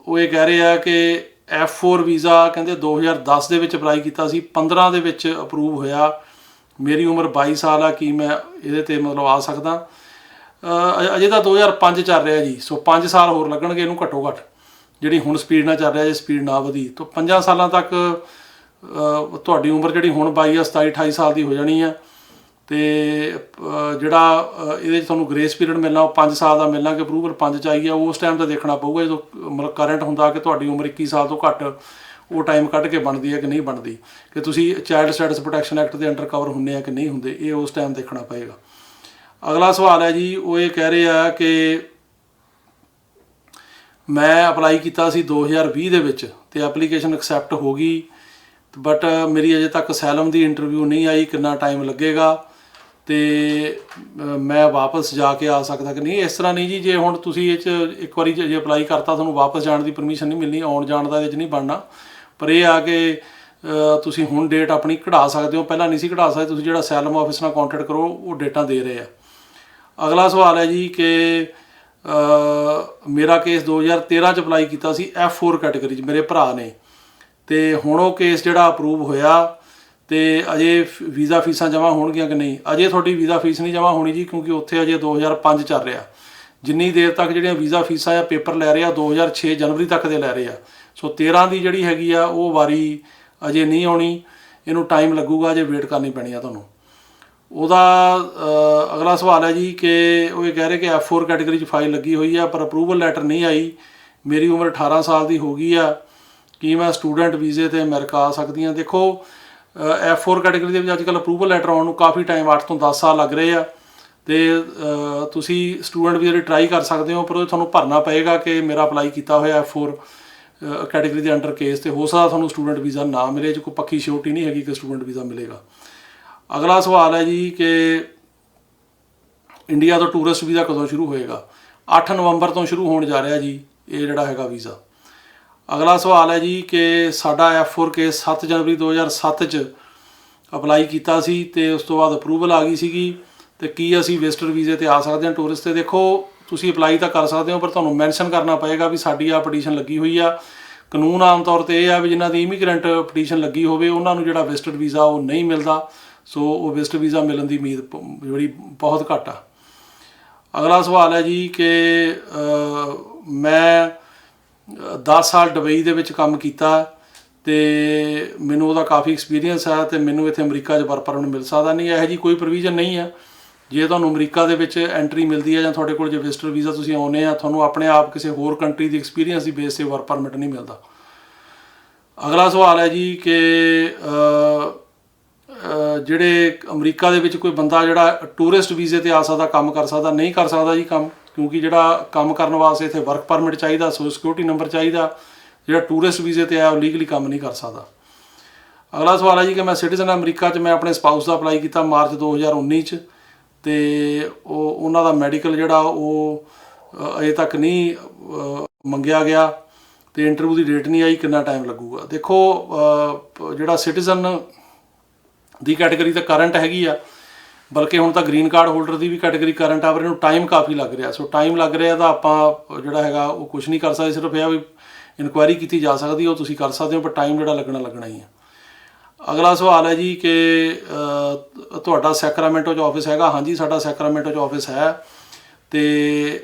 ਉਹ ਇਹ ਕਹਿ ਰਹੇ ਆ ਕਿ F4 ਵੀਜ਼ਾ ਕਹਿੰਦੇ 2010 ਦੇ ਵਿੱਚ ਅਪਲਾਈ ਕੀਤਾ ਸੀ, 15 ਦੇ ਵਿੱਚ ਅਪਰੂਵ ਹੋਇਆ। ਮੇਰੀ ਉਮਰ 22 ਸਾਲ ਆ, ਕੀ ਮੈਂ ਇਹਦੇ 'ਤੇ ਮਤਲਬ ਆ ਸਕਦਾ? ਅਜੇ ਤਾਂ 2005 ਚੱਲ ਰਿਹਾ ਜੀ, ਸੋ 5 ਸਾਲ ਹੋਰ ਲੱਗਣਗੇ ਇਹਨੂੰ ਘੱਟੋ ਘੱਟ। ਜਿਹੜੀ ਹੁਣ ਸਪੀਡ ਨਾਲ ਚੱਲ ਰਿਹਾ, ਜੇ ਸਪੀਡ ਨਾ ਵਧੀ ਤਾਂ 5 ਸਾਲਾਂ ਤੱਕ ਤੁਹਾਡੀ ਉਮਰ ਜਿਹੜੀ ਹੁਣ 22 ਆ 27 28 ਸਾਲ ਦੀ ਹੋ ਜਾਣੀ ਆ। ਅਤੇ ਜਿਹੜਾ ਇਹਦੇ 'ਚ ਤੁਹਾਨੂੰ ਗ੍ਰੇਸ ਪੀਰੀਅਡ ਮਿਲਣਾ ਉਹ 5 ਸਾਲ ਦਾ ਮਿਲਣਾ, ਕਿ ਅਪਰੂਵਲ 5 'ਚ ਆਈ ਆ। ਉਸ ਟਾਈਮ 'ਤੇ ਦੇਖਣਾ ਪਊਗਾ ਜਦੋਂ ਮਤਲਬ ਕਰੰਟ ਹੁੰਦਾ ਕਿ ਤੁਹਾਡੀ ਉਮਰ 21 ਸਾਲ ਤੋਂ ਘੱਟ ਉਹ ਟਾਈਮ ਕੱਢ ਕੇ ਬਣਦੀ ਹੈ ਕਿ ਨਹੀਂ ਬਣਦੀ, ਕਿ ਤੁਸੀਂ ਚਾਈਲਡ ਸਟੈਟਸ ਪ੍ਰੋਟੈਕਸ਼ਨ ਐਕਟ ਦੇ ਅੰਡਰ ਕਵਰ ਹੁੰਦੇ ਆ ਕਿ ਨਹੀਂ ਹੁੰਦੇ, ਇਹ ਉਸ ਟਾਈਮ ਦੇਖਣਾ ਪਏਗਾ। ਅਗਲਾ ਸਵਾਲ ਹੈ ਜੀ, ਉਹ ਇਹ ਕਹਿ ਰਹੇ ਆ ਕਿ ਮੈਂ ਅਪਲਾਈ ਕੀਤਾ ਸੀ 2020 ਦੇ ਵਿੱਚ ਅਤੇ ਐਪਲੀਕੇਸ਼ਨ ਐਕਸੈਪਟ ਹੋ ਗਈ, ਬਟ ਮੇਰੀ ਅਜੇ ਤੱਕ ਅਸਾਈਲਮ ਦੀ ਇੰਟਰਵਿਊ ਨਹੀਂ ਆਈ, ਕਿੰਨਾ ਟਾਈਮ ਲੱਗੇਗਾ ਅਤੇ ਮੈਂ ਵਾਪਸ ਜਾ ਕੇ ਆ ਸਕਦਾ ਕਿ ਨਹੀਂ? ਇਸ ਤਰ੍ਹਾਂ ਨਹੀਂ ਜੀ, ਜੇ ਹੁਣ ਤੁਸੀਂ ਇਹ 'ਚ ਇੱਕ ਵਾਰੀ ਜੇ ਅਪਲਾਈ ਕਰਤਾ ਤੁਹਾਨੂੰ ਵਾਪਸ ਜਾਣ ਦੀ ਪਰਮਿਸ਼ਨ ਨਹੀਂ ਮਿਲਣੀ, ਆਉਣ ਜਾਣ ਦਾ ਇਹਦੇ 'ਚ ਨਹੀਂ ਬਣਨਾ। ਪਰ ਇਹ ਆ ਕਿ ਤੁਸੀਂ ਹੁਣ ਡੇਟ ਆਪਣੀ ਕਢਾ ਸਕਦੇ ਹੋ, ਪਹਿਲਾਂ ਨਹੀਂ ਸੀ ਕਢਾ ਸਕਦੇ। ਤੁਸੀਂ ਜਿਹੜਾ ਅਸਾਈਲਮ ਆਫਿਸ ਨਾਲ ਕੰਟੈਕਟ ਕਰੋ, ਉਹ ਡੇਟਾਂ ਦੇ ਰਹੇ ਆ। ਅਗਲਾ ਸਵਾਲ ਹੈ ਜੀ ਕਿ ਮੇਰਾ ਕੇਸ 2013 'ਚ ਅਪਲਾਈ ਕੀਤਾ ਸੀ F4 ਕੈਟੇਗਰੀ 'ਚ, ਮੇਰੇ ਭਰਾ ਨੇ, ਅਤੇ ਹੁਣ ਉਹ ਕੇਸ ਜਿਹੜਾ ਅਪਰੂਵ ਹੋਇਆ ਅਤੇ ਅਜੇ ਵੀਜ਼ਾ ਫੀਸਾਂ ਜਮ੍ਹਾਂ ਹੋਣਗੀਆਂ ਕਿ ਨਹੀਂ? ਅਜੇ ਤੁਹਾਡੀ ਵੀਜ਼ਾ ਫੀਸ ਨਹੀਂ ਜਮ੍ਹਾਂ ਹੋਣੀ ਜੀ, ਕਿਉਂਕਿ ਉੱਥੇ ਅਜੇ 2005 ਚੱਲ ਰਿਹਾ। ਜਿੰਨੀ ਦੇਰ ਤੱਕ ਜਿਹੜੀਆਂ ਵੀਜ਼ਾ ਫੀਸਾਂ ਆ ਪੇਪਰ ਲੈ ਰਹੇ ਆ 2006 ਜਨਵਰੀ ਤੱਕ ਦੇ ਲੈ ਰਹੇ ਆ। ਸੋ 13 ਦੀ ਜਿਹੜੀ ਹੈਗੀ ਆ ਉਹ ਵਾਰੀ ਅਜੇ ਨਹੀਂ ਆਉਣੀ, ਇਹਨੂੰ ਟਾਈਮ ਲੱਗੂਗਾ, ਅਜੇ ਵੇਟ ਕਰਨੀ ਪੈਣੀ ਆ ਤੁਹਾਨੂੰ। ਉਹਦਾ ਅਗਲਾ ਸਵਾਲ ਹੈ ਜੀ ਕਿ ਉਹ ਇਹ ਕਹਿ ਰਹੇ ਕਿ F4 ਕੈਟੇਗਰੀ 'ਚ ਫਾਈਲ ਲੱਗੀ ਹੋਈ ਆ ਪਰ ਅਪਰੂਵਲ ਲੈਟਰ ਨਹੀਂ ਆਈ। ਮੇਰੀ ਉਮਰ 18 ਸਾਲ ਦੀ ਹੋ ਗਈ ਆ, ਕੀ ਮੈਂ ਸਟੂਡੈਂਟ ਵੀਜ਼ੇ 'ਤੇ ਅਮਰੀਕਾ ਆ ਸਕਦੀ ਹਾਂ? ਦੇਖੋ F4 ਕੈਟੇਗਰੀ ਦੇ ਵਿੱਚ ਅੱਜ ਕੱਲ੍ਹ ਅਪਰੂਵਲ ਲੈਟਰ ਆਉਣ ਨੂੰ ਕਾਫੀ ਟਾਈਮ 8 ਤੋਂ 10 ਸਾਲ ਲੱਗ ਰਹੇ ਆ, ਅਤੇ ਤੁਸੀਂ ਸਟੂਡੈਂਟ ਵੀਜ਼ੇ ਲਈ ਟਰਾਈ ਕਰ ਸਕਦੇ ਹੋ, ਪਰ ਉਹ ਤੁਹਾਨੂੰ ਭਰਨਾ ਪਏਗਾ ਕਿ ਮੇਰਾ ਅਪਲਾਈ ਕੀਤਾ ਹੋਇਆ F4 ਕੈਟੇਗਰੀ ਦੇ ਅੰਡਰ ਕੇਸ, ਅਤੇ ਹੋ ਸਕਦਾ ਤੁਹਾਨੂੰ ਸਟੂਡੈਂਟ ਵੀਜ਼ਾ ਨਾ ਮਿਲੇ, 'ਚ ਕੋਈ ਪੱਕੀ ਸ਼ੋਰਟੀ ਨਹੀਂ ਹੈਗੀ ਕਿ ਸਟੂਡੈਂਟ ਵੀਜ਼ਾ ਮਿਲੇਗਾ। ਅਗਲਾ ਸਵਾਲ ਹੈ ਜੀ ਕਿ ਇੰਡੀਆ ਤੋਂ ਟੂਰਿਸਟ ਵੀਜ਼ਾ ਕਦੋਂ ਸ਼ੁਰੂ ਹੋਏਗਾ? 8 ਨਵੰਬਰ ਤੋਂ ਸ਼ੁਰੂ ਹੋਣ ਜਾ ਰਿਹਾ ਜੀ ਇਹ ਜਿਹੜਾ ਹੈਗਾ ਵੀਜ਼ਾ। ਅਗਲਾ ਸਵਾਲ ਹੈ ਜੀ ਕਿ ਸਾਡਾ F4 ਕੇਸ 7 ਜਨਵਰੀ 2007 'ਚ ਅਪਲਾਈ ਕੀਤਾ ਸੀ ਅਤੇ ਉਸ ਤੋਂ ਬਾਅਦ ਅਪਰੂਵਲ ਆ ਗਈ ਸੀਗੀ, ਅਤੇ ਕੀ ਅਸੀਂ ਵਿਜ਼ਟਰ ਵੀਜ਼ੇ 'ਤੇ ਆ ਸਕਦੇ ਹਾਂ ਟੂਰਿਸਟ 'ਤੇ? ਦੇਖੋ ਤੁਸੀਂ ਅਪਲਾਈ ਤਾਂ ਕਰ ਸਕਦੇ ਹੋ, ਪਰ ਤੁਹਾਨੂੰ ਮੈਂਸ਼ਨ ਕਰਨਾ ਪਏਗਾ ਵੀ ਸਾਡੀ ਆ ਪਟੀਸ਼ਨ ਲੱਗੀ ਹੋਈ ਆ। ਕਾਨੂੰਨ ਆਮ ਤੌਰ 'ਤੇ ਇਹ ਆ ਵੀ ਜਿਨ੍ਹਾਂ ਦੀ ਇਮੀਗ੍ਰੈਂਟ ਪਟੀਸ਼ਨ ਲੱਗੀ ਹੋਵੇ ਉਹਨਾਂ ਨੂੰ ਜਿਹੜਾ ਵਿਜ਼ਟਰ ਵੀਜ਼ਾ ਉਹ ਨਹੀਂ ਮਿਲਦਾ, ਸੋ ਉਹ ਵਿਜ਼ਟਰ ਵੀਜ਼ਾ ਮਿਲਣ ਦੀ ਉਮੀਦ ਜਿਹੜੀ ਬਹੁਤ ਘੱਟ ਆ। ਅਗਲਾ ਸਵਾਲ ਹੈ ਜੀ ਕਿ ਮੈਂ 10 ਸਾਲ ਦੁਬਈ ਦੇ ਵਿੱਚ ਕੰਮ ਕੀਤਾ ਅਤੇ ਮੈਨੂੰ ਉਹਦਾ ਕਾਫੀ ਐਕਸਪੀਰੀਅੰਸ ਹੈ, ਅਤੇ ਮੈਨੂੰ ਇੱਥੇ ਅਮਰੀਕਾ 'ਚ ਵਰਕ ਪਰਮਿਟ ਮਿਲ ਸਕਦਾ ਨਹੀਂ? ਇਹੋ ਜਿਹੀ ਕੋਈ ਪ੍ਰੋਵੀਜ਼ਨ ਨਹੀਂ ਹੈ। ਜੇ ਤੁਹਾਨੂੰ ਅਮਰੀਕਾ ਦੇ ਵਿੱਚ ਐਂਟਰੀ ਮਿਲਦੀ ਹੈ ਜਾਂ ਤੁਹਾਡੇ ਕੋਲ ਜੇ ਵਿਜ਼ਟਰ ਵੀਜ਼ਾ ਤੁਸੀਂ ਆਉਂਦੇ ਆ, ਤੁਹਾਨੂੰ ਆਪਣੇ ਆਪ ਕਿਸੇ ਹੋਰ ਕੰਟਰੀ ਦੀ ਐਕਸਪੀਰੀਅੰਸ ਦੀ ਬੇਸ 'ਤੇ ਵਰਕ ਪਰਮਿਟ ਨਹੀਂ ਮਿਲਦਾ। ਅਗਲਾ ਸਵਾਲ ਹੈ ਜੀ ਕਿ ਜਿਹੜੇ ਅਮਰੀਕਾ ਦੇ ਵਿੱਚ ਕੋਈ ਬੰਦਾ ਜਿਹੜਾ ਟੂਰਿਸਟ ਵੀਜ਼ੇ 'ਤੇ ਆ ਸਕਦਾ, ਕੰਮ ਕਰ ਸਕਦਾ? ਨਹੀਂ ਕਰ ਸਕਦਾ ਜੀ ਕੰਮ, ਕਿਉਂਕਿ ਜਿਹੜਾ ਕੰਮ ਕਰਨ ਵਾਸਤੇ ਇੱਥੇ ਵਰਕ ਪਰਮਿਟ ਚਾਹੀਦਾ, ਸੋਸ਼ਲ ਸਿਕਿਉਰਿਟੀ ਨੰਬਰ ਚਾਹੀਦਾ। ਜਿਹੜਾ ਟੂਰਿਸਟ ਵੀਜ਼ੇ 'ਤੇ ਆਇਆ ਉਹ ਲੀਗਲੀ ਕੰਮ ਨਹੀਂ ਕਰ ਸਕਦਾ। ਅਗਲਾ ਸਵਾਲ ਹੈ ਜੀ ਕਿ ਮੈਂ ਸਿਟੀਜ਼ਨ ਅਮਰੀਕਾ 'ਚ ਮੈਂ ਆਪਣੇ ਸਪਾਊਸ ਦਾ ਅਪਲਾਈ ਕੀਤਾ ਮਾਰਚ 2019 'ਚ, ਅਤੇ ਉਹਨਾਂ ਦਾ ਮੈਡੀਕਲ ਜਿਹੜਾ ਉਹ ਅਜੇ ਤੱਕ ਨਹੀਂ ਮੰਗਿਆ ਗਿਆ, ਅਤੇ ਇੰਟਰਵਿਊ ਦੀ ਡੇਟ ਨਹੀਂ ਆਈ, ਕਿੰਨਾ ਟਾਈਮ ਲੱਗੂਗਾ? ਦੇਖੋ ਜਿਹੜਾ ਸਿਟੀਜ਼ਨ ਦੀ ਕੈਟੇਗਰੀ ਤਾਂ ਕਰੰਟ ਹੈਗੀ ਆ, ਬਲਕਿ ਹੁਣ ਤਾਂ ਗ੍ਰੀਨ ਕਾਰਡ ਹੋਲਡਰ ਦੀ ਵੀ ਕੈਟੇਗਰੀ ਕਰੰਟ ਆ, ਪਰ ਇਹਨੂੰ ਟਾਈਮ ਕਾਫੀ ਲੱਗ ਰਿਹਾ। ਸੋ ਟਾਈਮ ਲੱਗ ਰਿਹਾ ਤਾਂ ਆਪਾਂ ਜਿਹੜਾ ਹੈਗਾ ਉਹ ਕੁਛ ਨਹੀਂ ਕਰ ਸਕਦੇ, ਸਿਰਫ ਇਹ ਵੀ ਇਨਕੁਆਇਰੀ ਕੀਤੀ ਜਾ ਸਕਦੀ, ਉਹ ਤੁਸੀਂ ਕਰ ਸਕਦੇ ਹੋ, ਪਰ ਟਾਈਮ ਜਿਹੜਾ ਲੱਗਣਾ ਹੀ ਆ। ਅਗਲਾ ਸਵਾਲ ਹੈ ਜੀ ਕਿ ਤੁਹਾਡਾ ਸੈਕਰਾਮੈਂਟੋ 'ਚ ਆਫਿਸ ਹੈਗਾ? ਹਾਂਜੀ, ਸਾਡਾ ਸੈਕਰਾਮੈਂਟੋ 'ਚ ਆਫਿਸ ਹੈ, ਅਤੇ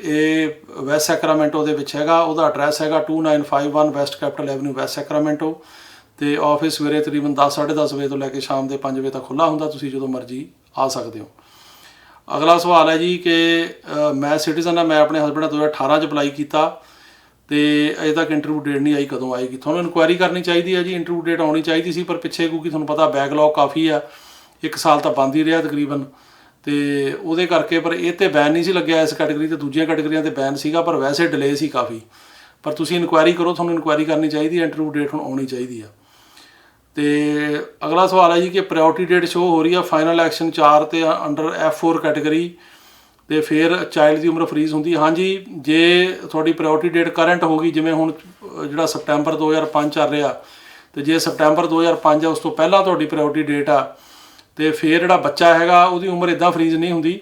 ਇਹ ਵੈਸਟ ਸੈਕਰਾਮੈਂਟੋ ਦੇ ਵਿੱਚ ਹੈਗਾ। ਉਹਦਾ ਐਡਰੈਸ ਹੈਗਾ 2951 West capital avenue, West Sacramento, ਅਤੇ ਆਫਿਸ ਸਵੇਰੇ ਤਕਰੀਬਨ 10 ਸਾਢੇ 10 ਵਜੇ ਤੋਂ ਲੈ ਕੇ ਸ਼ਾਮ ਦੇ 5 ਵਜੇ ਤੱਕ ਖੁੱਲ੍ਹਾ ਹੁੰਦਾ, ਤੁਸੀਂ ਜਦੋਂ ਮਰਜ਼ੀ ਆ ਸਕਦੇ ਹੋ। ਅਗਲਾ ਸਵਾਲ ਹੈ ਜੀ ਕਿ ਮੈਂ ਸਿਟੀਜ਼ਨ ਹਾਂ, ਮੈਂ ਆਪਣੇ ਹਸਬੈਂਡ ਨਾਲ 2018 'ਚ ਅਪਲਾਈ ਕੀਤਾ, ਅਤੇ ਅਜੇ ਤੱਕ ਇੰਟਰਵਿਊ ਡੇਟ ਨਹੀਂ ਆਈ, ਕਦੋਂ ਆਏਗੀ? ਤੁਹਾਨੂੰ ਇਨਕੁਆਇਰੀ ਕਰਨੀ ਚਾਹੀਦੀ ਹੈ ਜੀ, ਇੰਟਰਵਿਊ ਡੇਟ ਆਉਣੀ ਚਾਹੀਦੀ ਸੀ, ਪਰ ਪਿੱਛੇ ਕਿਉਂਕਿ ਤੁਹਾਨੂੰ ਪਤਾ ਬੈਕਲੌਗ ਕਾਫੀ ਆ, 1 ਸਾਲ ਤਾਂ ਬੰਦ ਹੀ ਰਿਹਾ ਤਕਰੀਬਨ, ਤੇ ਉਹਦੇ ਕਰਕੇ ਪਰ ਇਹ ਤੇ ਬੈਨ ਨਹੀਂ ਸੀ ਲੱਗਿਆ ਇਸ ਕੈਟਾਗਰੀ ਤੇ, ਦੂਜੀਆਂ ਕੈਟਾਗਰੀਆਂ ਤੇ ਬੈਨ ਸੀਗਾ, ਪਰ ਵੈਸੇ ਡਿਲੇ ਸੀ ਕਾਫੀ। ਪਰ ਤੁਸੀਂ ਇਨਕੁਆਇਰੀ ਕਰੋ, ਤੁਹਾਨੂੰ ਇਨਕੁਆਇਰੀ ਕਰਨੀ ਚਾਹੀਦੀ ਹੈ, ਇੰਟਰਵਿਊ ਡੇਟ ਹੁਣ ਆਉਣੀ ਚਾਹੀਦੀ ਆ। ਤੇ ਅਗਲਾ ਸਵਾਲ ਹੈ ਜੀ ਕਿ ਪ੍ਰਾਇਓਰਟੀ ਡੇਟ ਸ਼ੋ ਹੋ ਰਹੀ ਆ ਫਾਈਨਲ ਐਕਸ਼ਨ 4 ਤੇ ਅੰਡਰ F4 ਕੈਟਾਗਰੀ, ਤੇ ਫਿਰ ਚਾਈਲਡ ਦੀ ਉਮਰ ਫਰੀਜ਼ ਹੁੰਦੀ। ਹਾਂਜੀ, ਜੇ ਤੁਹਾਡੀ ਪ੍ਰਾਇਓਰਟੀ ਡੇਟ ਕਰੰਟ ਹੋ ਗਈ, ਜਿਵੇਂ ਹੁਣ ਜਿਹੜਾ ਸਪਟੈਂਬਰ 2005 ਚੱਲ ਰਿਹਾ, ਤੇ ਜੇ ਸਪਟੈਂਬਰ 2005 ਆ ਉਸ ਤੋਂ ਪਹਿਲਾਂ ਤੁਹਾਡੀ ਪ੍ਰਾਇਓਰਟੀ ਡੇਟ ਆ, ਤੇ ਫਿਰ ਜਿਹੜਾ ਬੱਚਾ ਹੈਗਾ ਉਹਦੀ ਉਮਰ ਇੱਦਾਂ ਫਰੀਜ਼ ਨਹੀਂ ਹੁੰਦੀ।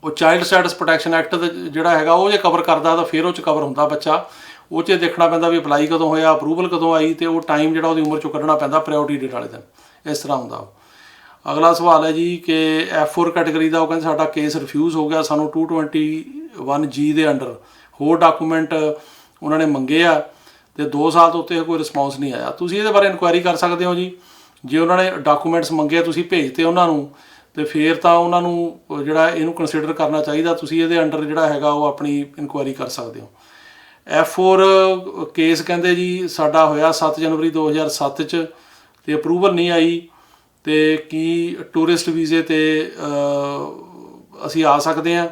ਉਹ ਚਾਈਲਡ ਸਟੇਟਸ ਪ੍ਰੋਟੈਕਸ਼ਨ ਐਕਟ ਜਿਹੜਾ ਹੈਗਾ ਉਹ ਜੇ ਕਵਰ ਕਰਦਾ ਤਾਂ ਫਿਰ ਉਹ 'ਚ ਕਵਰ ਹੁੰਦਾ ਬੱਚਾ। ਉਹ 'ਚ ਦੇਖਣਾ ਪੈਂਦਾ ਵੀ ਅਪਲਾਈ ਕਦੋਂ ਹੋਇਆ, ਅਪਰੂਵਲ ਕਦੋਂ ਆਈ, ਤੇ ਉਹ ਟਾਈਮ ਜਿਹੜਾ ਉਹਦੀ ਉਮਰ 'ਚੋਂ ਕੱਢਣਾ ਪੈਂਦਾ ਪ੍ਰਾਇਓਰਟੀ ਡੇਟ ਵਾਲੇ ਦਿਨ। ਇਸ ਤਰ੍ਹਾਂ ਹੁੰਦਾ ਉਹ। ਅਗਲਾ ਸਵਾਲ ਹੈ ਜੀ ਕਿ F4 ਕੈਟਾਗਰੀ ਦਾ, ਉਹ ਕਹਿੰਦੇ ਸਾਡਾ ਕੇਸ ਰਿਫਿਊਜ਼ ਹੋ ਗਿਆ, ਸਾਨੂੰ 221G ਦੇ ਅੰਡਰ ਹੋਰ ਡਾਕੂਮੈਂਟ ਉਹਨਾਂ ਨੇ ਮੰਗੇ ਆ, ਤੇ 2 ਸਾਲ ਤੋਂ ਉੱਤੇ ਕੋਈ ਰਿਸਪੌਂਸ ਨਹੀਂ ਆਇਆ। ਤੁਸੀਂ ਇਹਦੇ ਬਾਰੇ ਇਨਕੁਆਇਰੀ ਕਰ ਸਕਦੇ ਹੋ ਜੀ। ਜੇ ਉਹਨਾਂ ਨੇ ਡਾਕੂਮੈਂਟਸ ਮੰਗੇ, ਤੁਸੀਂ ਭੇਜਤੇ ਉਹਨਾਂ ਨੂੰ, ਤੇ ਫਿਰ ਤਾਂ ਉਹਨਾਂ ਨੂੰ ਜਿਹੜਾ ਇਹਨੂੰ ਕੰਸੀਡਰ ਕਰਨਾ ਚਾਹੀਦਾ। ਤੁਸੀਂ ਇਹਦੇ ਅੰਡਰ ਜਿਹੜਾ ਹੈਗਾ ਉਹ ਆਪਣੀ ਇਨਕੁਆਇਰੀ ਕਰ ਸਕਦੇ ਹੋ। F4 ਕੇਸ ਕਹਿੰਦੇ ਜੀ ਸਾਡਾ ਹੋਇਆ 7 ਜਨਵਰੀ 2007 'ਚ, ਤੇ ਅਪਰੂਵਲ ਨਹੀਂ ਆਈ, ਤੇ ਕੀ ਟੂਰਿਸਟ ਵੀਜ਼ੇ 'ਤੇ ਅਸੀਂ ਆ ਸਕਦੇ ਹਾਂ?